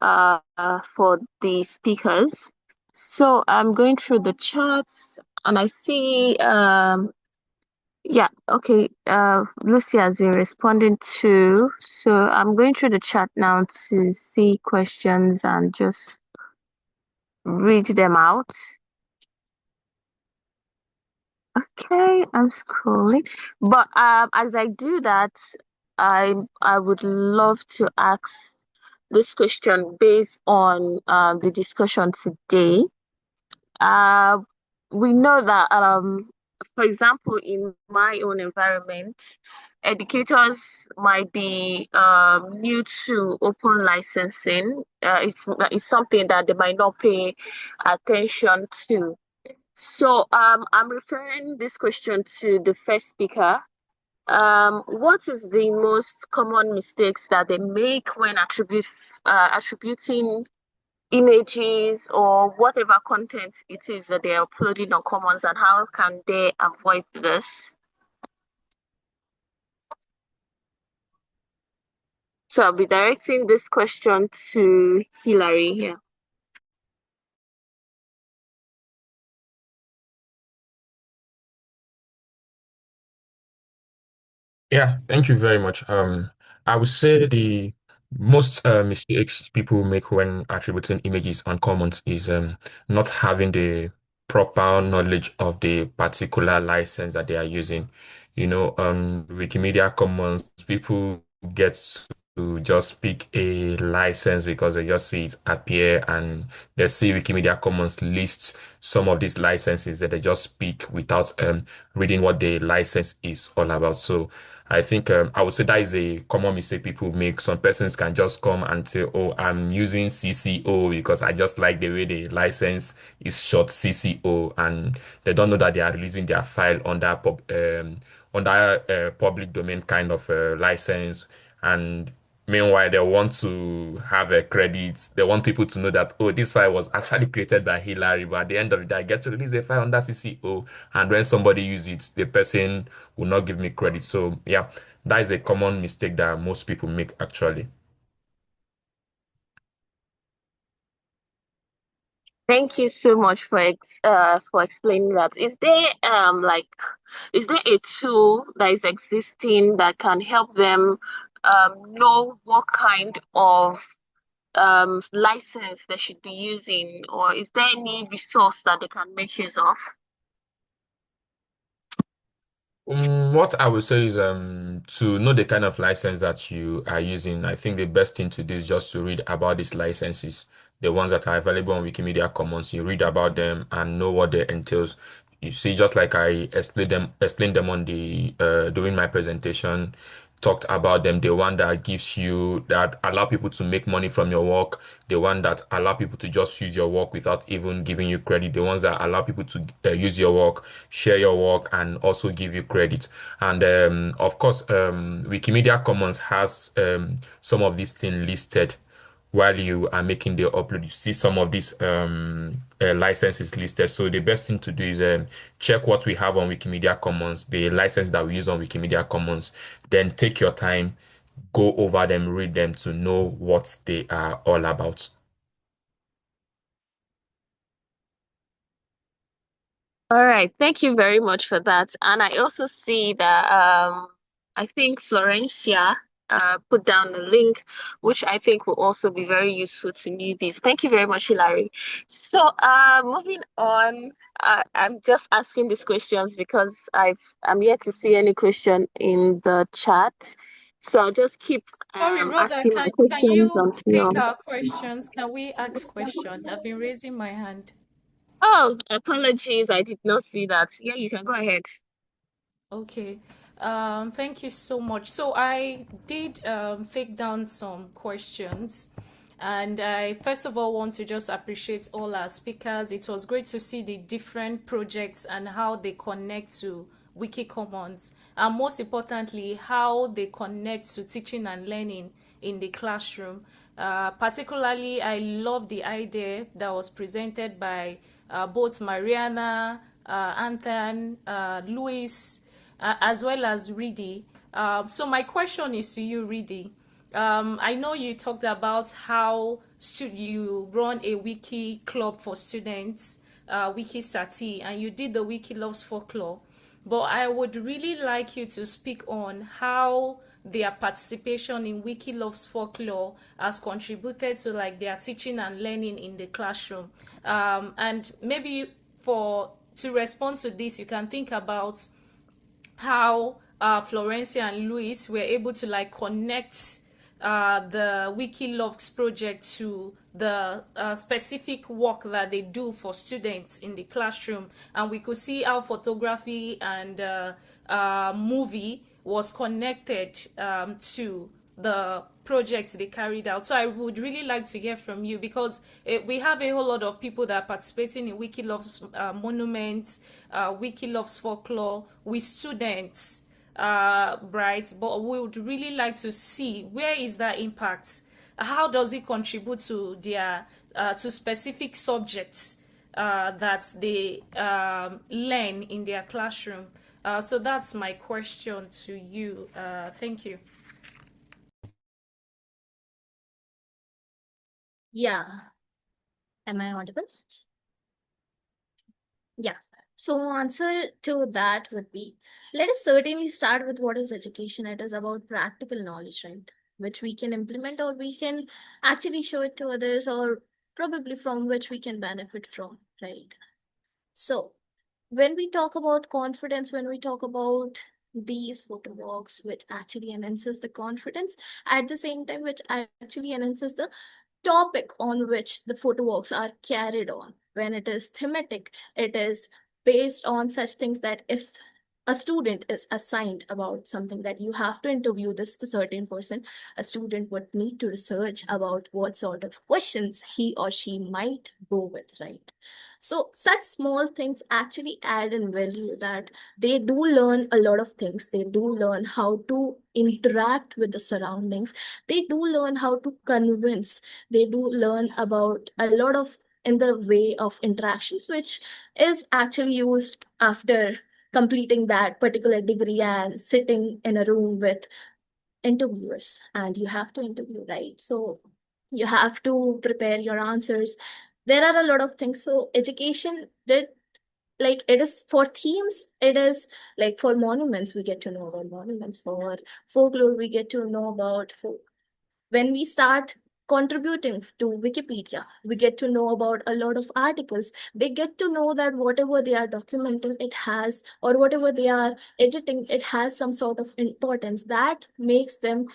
Speaker 10: for the speakers. So I'm going through the charts, and I see yeah, okay. Lucy has been responding to, so I'm going through the chat now to see questions and just read them out. Okay, I'm scrolling. But as I do that, I would love to ask this question based on the discussion today. We know that for example, in my own environment, educators might be new to open licensing. It's something that they might not pay attention to. So I'm referring this question to the first speaker. What is the most common mistakes that they make when attributing images or whatever content it is that they're uploading on Commons, and how can they avoid this? So I'll be directing this question to Hilary here.
Speaker 2: Yeah, thank you very much. I would say the most mistakes people make when attributing images on commons is not having the proper knowledge of the particular license that they are using. Wikimedia Commons, people get to just pick a license because they just see it appear and they see Wikimedia Commons lists some of these licenses that they just pick without reading what the license is all about. So I think I would say that is a common mistake people make. Some persons can just come and say, "Oh, I'm using CCO because I just like the way the license is short CCO," and they don't know that they are releasing their file under public domain kind of license. And meanwhile, they want to have a credit. They want people to know that, oh, this file was actually created by Hilary, but at the end of the day, I get to release the file under CCO. And when somebody uses it, the person will not give me credit. So yeah, that is a common mistake that most people make actually.
Speaker 10: Thank you so much for explaining that. Is there is there a tool that is existing that can help them know what kind of license they should be using, or is there any resource that they can make use of?
Speaker 2: What I would say is to know the kind of license that you are using. I think the best thing to do is just to read about these licenses, the ones that are available on Wikimedia Commons. You read about them and know what they entails. You see, just like I explained them on the during my presentation, talked about them, the one that gives you that allow people to make money from your work, the one that allow people to just use your work without even giving you credit, the ones that allow people to use your work, share your work, and also give you credit. And of course, Wikimedia Commons has some of these things listed while you are making the upload. You see some of these licenses listed. So the best thing to do is check what we have on Wikimedia Commons, the license that we use on Wikimedia Commons. Then take your time, go over them, read them to know what they are all about.
Speaker 10: All right, thank you very much for that. And I also see that I think Florencia put down the link, which I think will also be very useful to newbies. Thank you very much, Hilary. So moving on, I'm just asking these questions because I'm yet to see any question in the chat. So I'll just keep
Speaker 11: Sorry, Rhoda,
Speaker 10: asking my
Speaker 11: can
Speaker 10: questions
Speaker 11: you take
Speaker 10: until.
Speaker 11: our questions? Can we ask questions? I've been raising my hand.
Speaker 10: Oh, apologies, I did not see that. Yeah, you can go ahead.
Speaker 11: Okay. Thank you so much. So I did take down some questions. And I first of all want to just appreciate all our speakers. It was great to see the different projects and how they connect to Wiki Commons. And most importantly, how they connect to teaching and learning in the classroom. Particularly, I love the idea that was presented by both Mariana, Anthony, Louis, as well as Riddhi. So my question is to you, Riddhi. I know you talked about how you run a wiki club for students, Wiki SATI, and you did the Wiki Loves Folklore. But I would really like you to speak on how their participation in Wiki Loves Folklore has contributed to like their teaching and learning in the classroom. And maybe to respond to this, you can think about how Florencia and Luis were able to like connect the Wiki Loves project to the specific work that they do for students in the classroom, and we could see how photography and movie was connected to the project they carried out. So I would really like to hear from you because we have a whole lot of people that are participating in Wiki Loves Monuments, Wiki Loves Folklore with students, right? But we would really like to see where is that impact? How does it contribute to their to specific subjects that they learn in their classroom? So that's my question to you. Thank you.
Speaker 3: Yeah. Am I audible? Yeah. So answer to that would be, let us certainly start with what is education. It is about practical knowledge, right? Which we can implement or we can actually show it to others or probably from which we can benefit from, right? So when we talk about confidence, when we talk about these photo walks, which actually enhances the confidence, at the same time, which actually enhances the topic on which the photo walks are carried on. When it is thematic, it is based on such things that if a student is assigned about something that you have to interview this certain person, a student would need to research about what sort of questions he or she might go with, right? So such small things actually add in value that they do learn a lot of things. They do learn how to interact with the surroundings. They do learn how to convince. They do learn about a lot of in the way of interactions, which is actually used after completing that particular degree and sitting in a room with interviewers, and you have to interview, right? So you have to prepare your answers. There are a lot of things. So education did, like, it is for themes, it is like for monuments we get to know about monuments, for folklore we get to know about folk. When we start contributing to Wikipedia, we get to know about a lot of articles. They get to know that whatever they are documenting, it has, or whatever they are editing, it has some sort of importance that makes them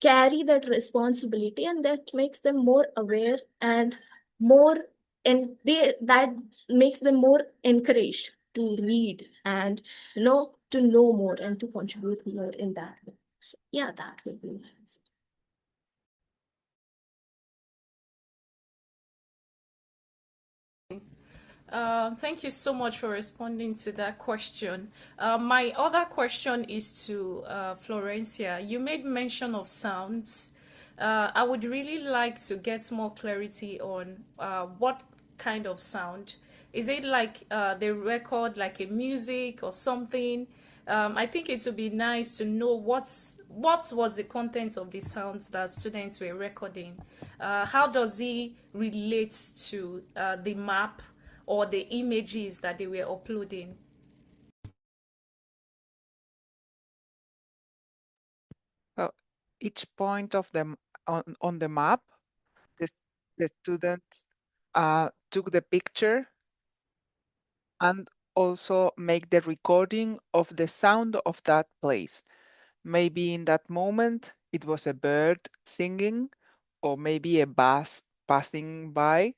Speaker 3: carry that responsibility, and that makes them more aware and more, and they that makes them more encouraged to read and to know more and to contribute more in that way. So yeah, that would be my answer.
Speaker 11: Thank you so much for responding to that question. My other question is to Florencia. You made mention of sounds. I would really like to get more clarity on what kind of sound. Is it like they record like a music or something? I think it would be nice to know what was the content of the sounds that students were recording? How does it relate to the map or the images that they were uploading?
Speaker 8: So each point of them on the map, the students took the picture and also make the recording of the sound of that place. Maybe in that moment it was a bird singing, or maybe a bus passing by.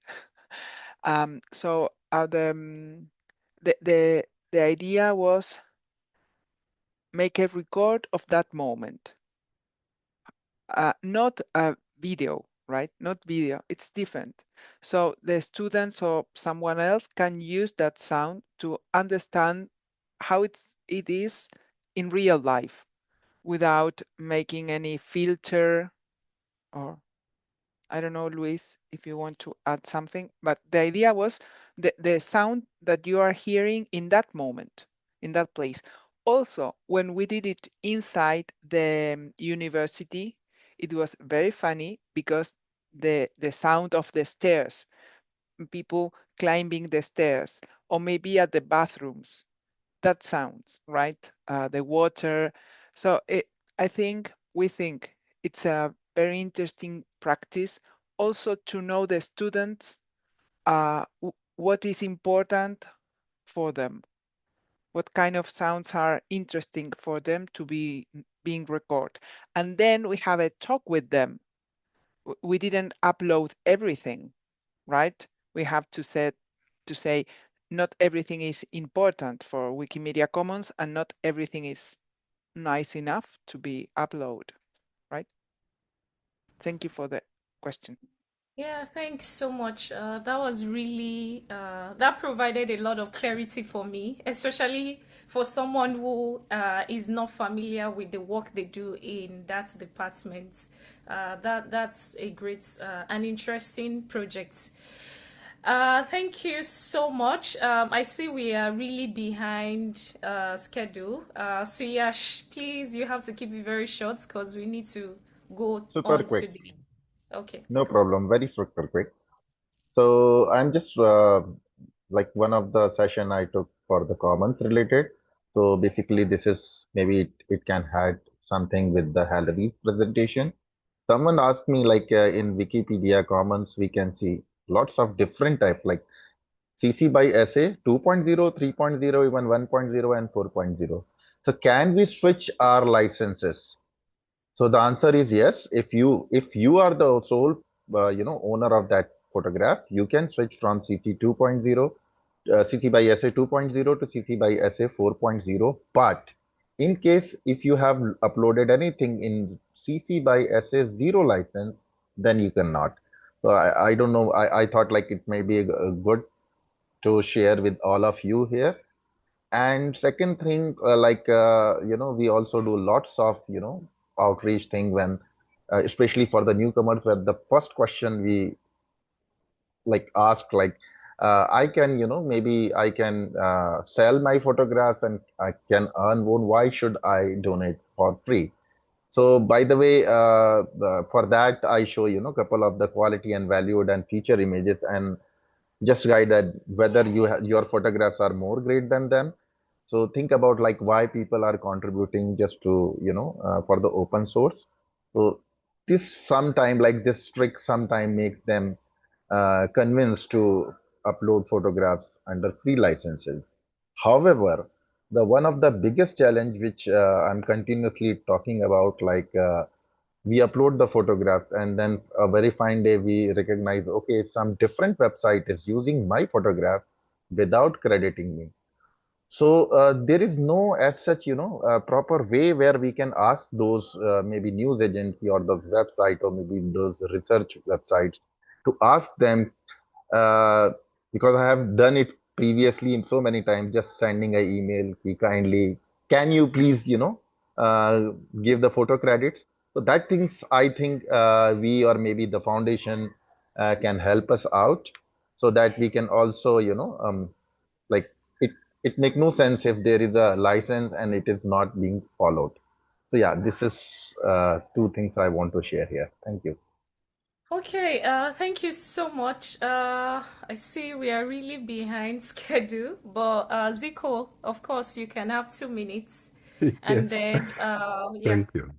Speaker 8: So the idea was make a record of that moment, not a video, right? Not video, it's different. So the students or someone else can use that sound to understand how it is in real life without making any filter. Or I don't know, Luis, if you want to add something, but the idea was the sound that you are hearing in that moment, in that place. Also, when we did it inside the university, it was very funny because the sound of the stairs, people climbing the stairs, or maybe at the bathrooms, that sounds, right? The water. So we think it's a very interesting practice also to know the students what is important for them, what kind of sounds are interesting for them to be being recorded. And then we have a talk with them. We didn't upload everything, right? We have to say not everything is important for Wikimedia Commons and not everything is nice enough to be uploaded, right? Thank you for the question.
Speaker 11: Yeah, thanks so much. That was really, that provided a lot of clarity for me, especially for someone who is not familiar with the work they do in that department. That's a great, an interesting project. Thank you so much. I see we are really behind schedule. So Yash, please, you have to keep it very short because we need to go
Speaker 12: Super
Speaker 11: on
Speaker 12: quick.
Speaker 11: to the. Okay,
Speaker 12: No
Speaker 11: cool.
Speaker 12: problem. Very super quick. So I'm just like one of the session I took for the commons related. So basically this is maybe it can had something with the Hilary's presentation. Someone asked me like in Wikipedia Commons we can see lots of different type like CC by SA 2.0, 3.0, even 1.0 and 4.0. So can we switch our licenses? So the answer is yes. If you are the sole owner of that photograph, you can switch from CC 2.0, CC by SA 2.0 to CC by SA 4.0. But in case if you have uploaded anything in CC by SA 0 license, then you cannot. So I don't know. I thought like it may be a good to share with all of you here. And second thing, we also do lots of, outreach thing when, especially for the newcomers, where the first question we like ask, like, I can, maybe I can sell my photographs and I can earn one. Why should I donate for free? So by the way, for that, I show, couple of the quality and valued and feature images and just guide that whether your photographs are more great than them. So think about like why people are contributing just to for the open source. So this sometime like this trick sometime makes them convinced to upload photographs under free licenses. However, the one of the biggest challenge which I'm continuously talking about, like we upload the photographs and then a very fine day we recognize, okay, some different website is using my photograph without crediting me. So there is no as such, proper way where we can ask those maybe news agency or the website or maybe those research websites to ask them, uh, because I have done it previously in so many times, just sending an email, we kindly, can you please, give the photo credits? So that things I think we or maybe the foundation can help us out so that we can also, like it, it make no sense if there is a license and it is not being followed. So yeah, this is two things I want to share here. Thank you.
Speaker 11: Okay, thank you so much. I see we are really behind schedule, but Zico, of course, you can have 2 minutes, and
Speaker 13: Yes,
Speaker 11: then yeah.
Speaker 13: thank you.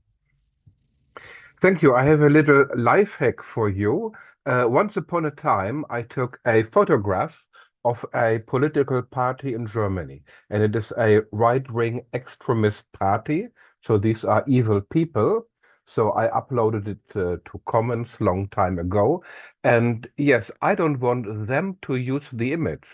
Speaker 13: Thank you. I have a little life hack for you. Once upon a time, I took a photograph of a political party in Germany, and it is a right-wing extremist party. So these are evil people. So I uploaded it to Commons long time ago. And yes, I don't want them to use the image.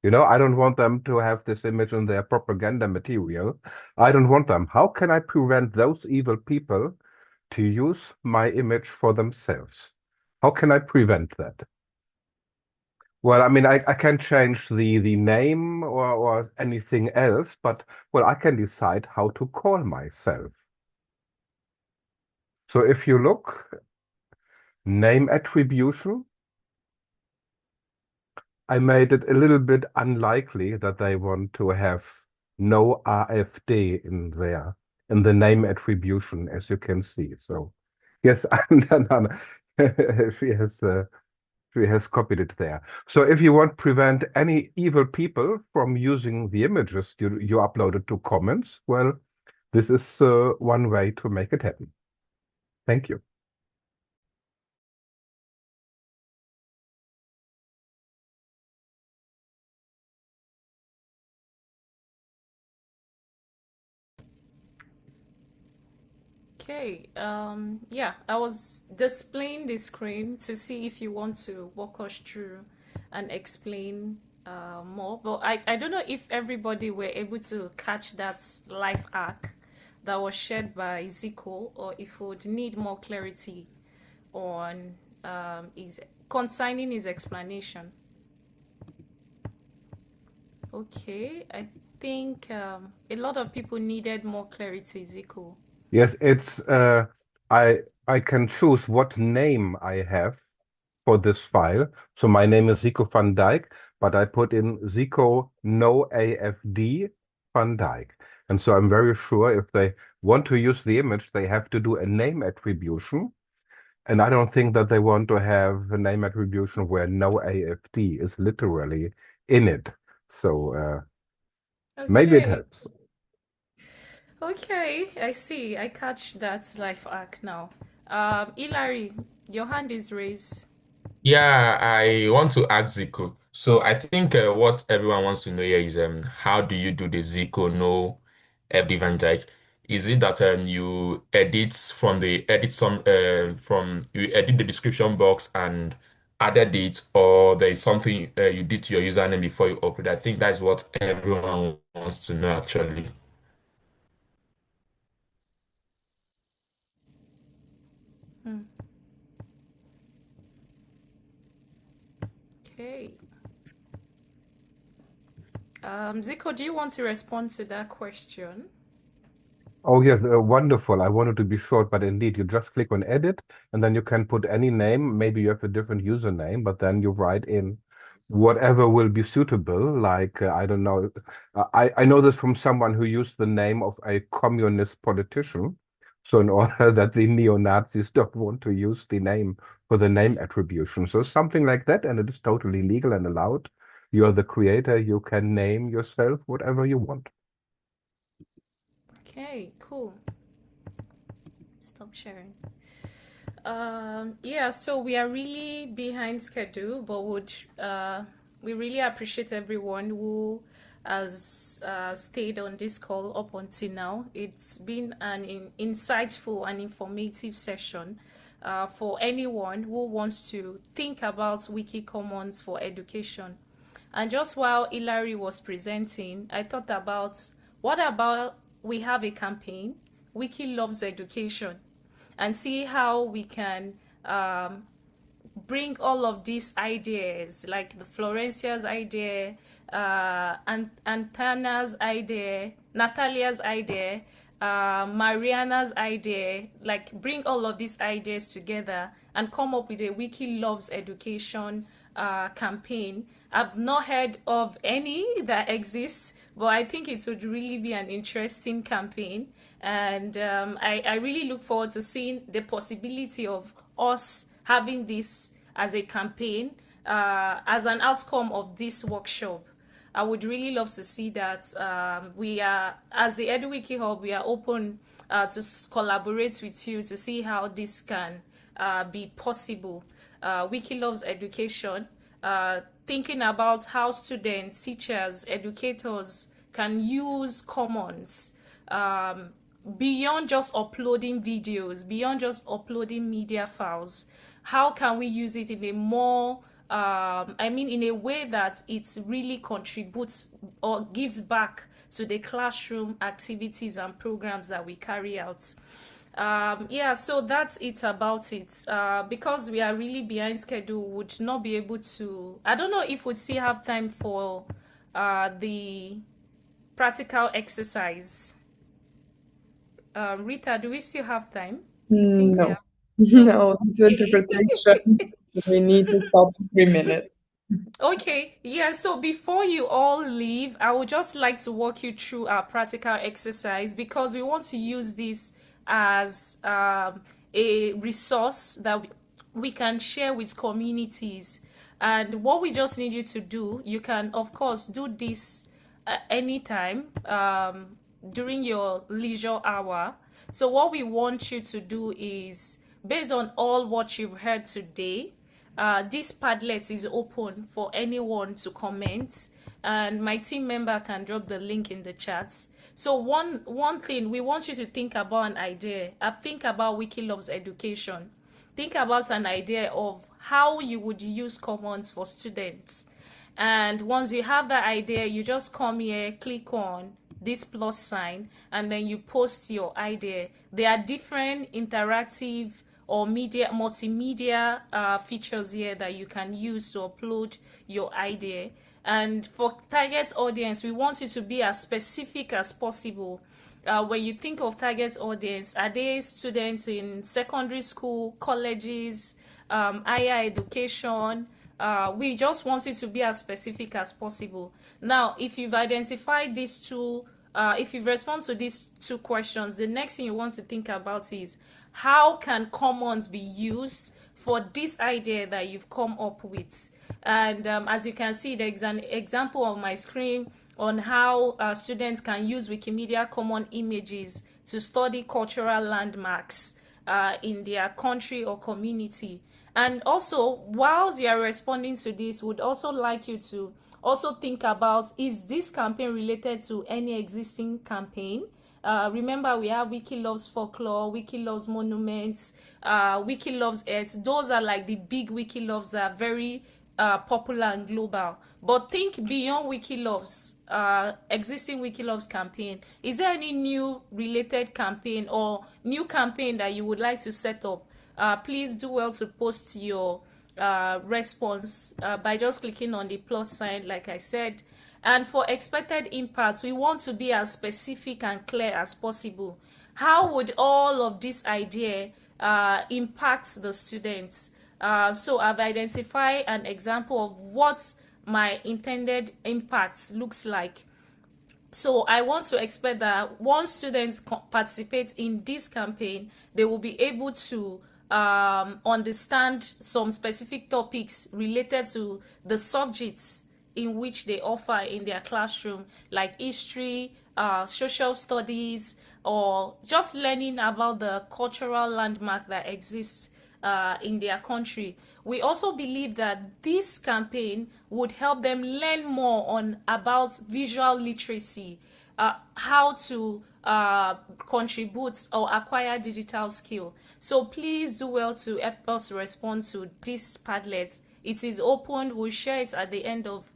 Speaker 13: You know, I don't want them to have this image in their propaganda material. I don't want them. How can I prevent those evil people to use my image for themselves? How can I prevent that? Well, I mean, I can change the name or anything else, but well, I can decide how to call myself. So if you look, name attribution, I made it a little bit unlikely that they want to have no RFD in there, in the name attribution, as you can see. So yes, she has she has copied it there. So if you want to prevent any evil people from using the images you uploaded to Commons, well, this is one way to make it happen. Thank you.
Speaker 11: Okay, yeah, I was displaying the screen to see if you want to walk us through and explain more, but I don't know if everybody were able to catch that life arc that was shared by Zico, or if we would need more clarity on his concerning his explanation. Okay, I think a lot of people needed more clarity, Zico.
Speaker 13: Yes, it's I can choose what name I have for this file. So my name is Zico van Dijk, but I put in Zico no AFD van Dijk. And so I'm very sure if they want to use the image, they have to do a name attribution. And I don't think that they want to have a name attribution where no AFD is literally in it. So maybe it
Speaker 11: Okay.
Speaker 13: helps.
Speaker 11: Okay, I see. I catch that life arc now. Hilary, your hand is raised.
Speaker 2: Yeah, I want to ask Zico. So I think what everyone wants to know here is how do you do the Zico no FD Van Dyke? Is it that you edit from the edit some from you edit the description box and added it, or there is something you did to your username before you upload? I think that's what everyone wants to know actually.
Speaker 11: Hmm. Okay. Zico, do you want to respond to that question?
Speaker 13: Oh, yes, wonderful. I wanted to be short, but indeed, you just click on edit and then you can put any name. Maybe you have a different username, but then you write in whatever will be suitable. Like, I don't know. I know this from someone who used the name of a communist politician. So, in order that the neo-Nazis don't want to use the name for the name attribution. So, something like that, and it is totally legal and allowed. You are the creator. You can name yourself whatever you want.
Speaker 11: Okay, cool. Stop sharing. Yeah, so we are really behind schedule, but would we really appreciate everyone who has stayed on this call up until now. It's been an insightful and informative session for anyone who wants to think about Wiki Commons for education. And just while Hilary was presenting, I thought about what about we have a campaign, Wiki Loves Education, and see how we can bring all of these ideas, like the Florencia's idea, Antana's idea, Natalia's idea, Mariana's idea, like bring all of these ideas together and come up with a Wiki Loves Education campaign. I've not heard of any that exists, but I think it would really be an interesting campaign. And I really look forward to seeing the possibility of us having this as a campaign, as an outcome of this workshop. I would really love to see that. We are, as the EduWiki Hub, we are open to collaborate with you to see how this can be possible. Wiki Loves Education, thinking about how students, teachers, educators can use Commons beyond just uploading videos, beyond just uploading media files. How can we use it in a more in a way that it really contributes or gives back to the classroom activities and programs that we carry out. So that's it about it. Because we are really behind schedule, would not be able to. I don't know if we still have time for the practical exercise. Rita, do we still have time? I think
Speaker 4: No.
Speaker 11: we have.
Speaker 4: No, to interpretation, we need to stop in 3 minutes.
Speaker 11: Okay, yeah, so before you all leave, I would just like to walk you through our practical exercise because we want to use this as a resource that we can share with communities. And what we just need you to do, you can, of course, do this anytime during your leisure hour. So what we want you to do is, based on all what you've heard today, this Padlet is open for anyone to comment, and my team member can drop the link in the chats. So one thing, we want you to think about an idea. Think about Wiki Loves Education. Think about an idea of how you would use Commons for students. And once you have that idea, you just come here, click on this plus sign, and then you post your idea. There are different interactive or multimedia features here that you can use to upload your idea. And for target audience, we want you to be as specific as possible. When you think of target audience, are they students in secondary school, colleges, higher education? We just want it to be as specific as possible. Now, if you've identified these two, if you've responded to these two questions, the next thing you want to think about is, how can Commons be used for this idea that you've come up with? And as you can see, there's an example on my screen on how students can use Wikimedia Commons images to study cultural landmarks in their country or community. And also, whilst you are responding to this, would also like you to also think about, is this campaign related to any existing campaign? Remember, we have Wiki Loves Folklore, Wiki Loves Monuments, Wiki Loves Earth. Those are like the big Wiki Loves that are very popular and global. But think beyond Wiki Loves, existing Wiki Loves campaign. Is there any new related campaign or new campaign that you would like to set up? Please do well to post your response by just clicking on the plus sign, like I said. And for expected impacts, we want to be as specific and clear as possible. How would all of this idea impact the students? So I've identified an example of what my intended impact looks like. So I want to expect that once students participate in this campaign, they will be able to understand some specific topics related to the subjects in which they offer in their classroom, like history, social studies, or just learning about the cultural landmark that exists in their country. We also believe that this campaign would help them learn more about visual literacy, how to contribute or acquire digital skill. So please do well to help us respond to this Padlet. It is open. We'll share it at the end of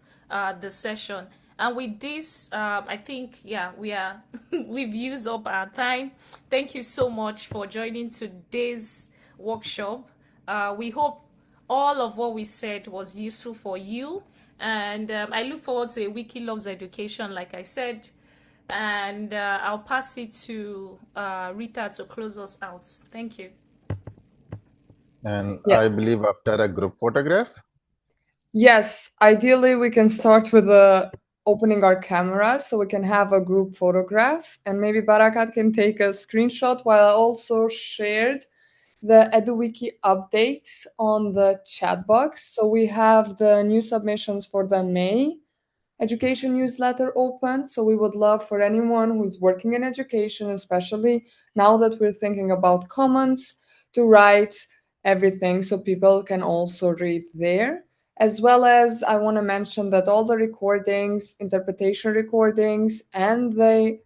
Speaker 11: the session. And with this, I think, we've used up our time. Thank you so much for joining today's workshop. We hope all of what we said was useful for you. And I look forward to a Wiki Loves Education, like I said. And I'll pass it to Rita to close us out. Thank you.
Speaker 12: And
Speaker 4: Yes.
Speaker 12: I believe after a group photograph.
Speaker 4: Yes, ideally we can start with opening our camera so we can have a group photograph, and maybe Barakat can take a screenshot while I also shared the EduWiki updates on the chat box. So we have the new submissions for the May education newsletter open. So we would love for anyone who's working in education, especially now that we're thinking about commons, to write everything so people can also read there. As well as I want to mention that all the recordings, interpretation recordings, and the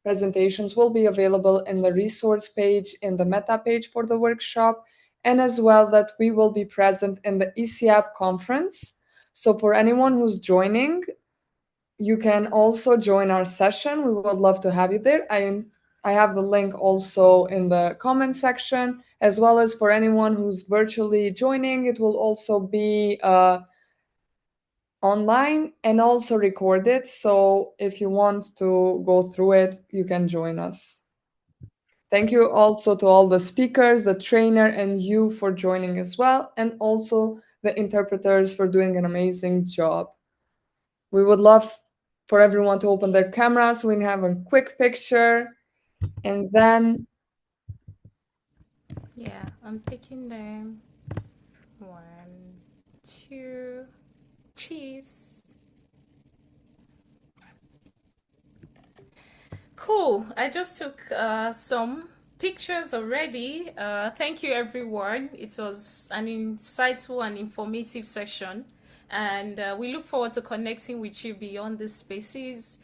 Speaker 4: presentations will be available in the resource page in the meta page for the workshop, and as well that we will be present in the ECAP conference. So for anyone who's joining, you can also join our session. We would love to have you there. I have the link also in the comment section, as well as for anyone who's virtually joining, it will also be online and also recorded. So if you want to go through it, you can join us. Thank you also to all the speakers, the trainer, and you for joining as well, and also the interpreters for doing an amazing job. We would love for everyone to open their cameras so we can have a quick picture, and then
Speaker 11: Yeah, I'm taking them. 1, 2, cheese. Cool. I just took some pictures already. Thank you, everyone. It was an insightful and informative session. And we look forward to connecting with you beyond these spaces.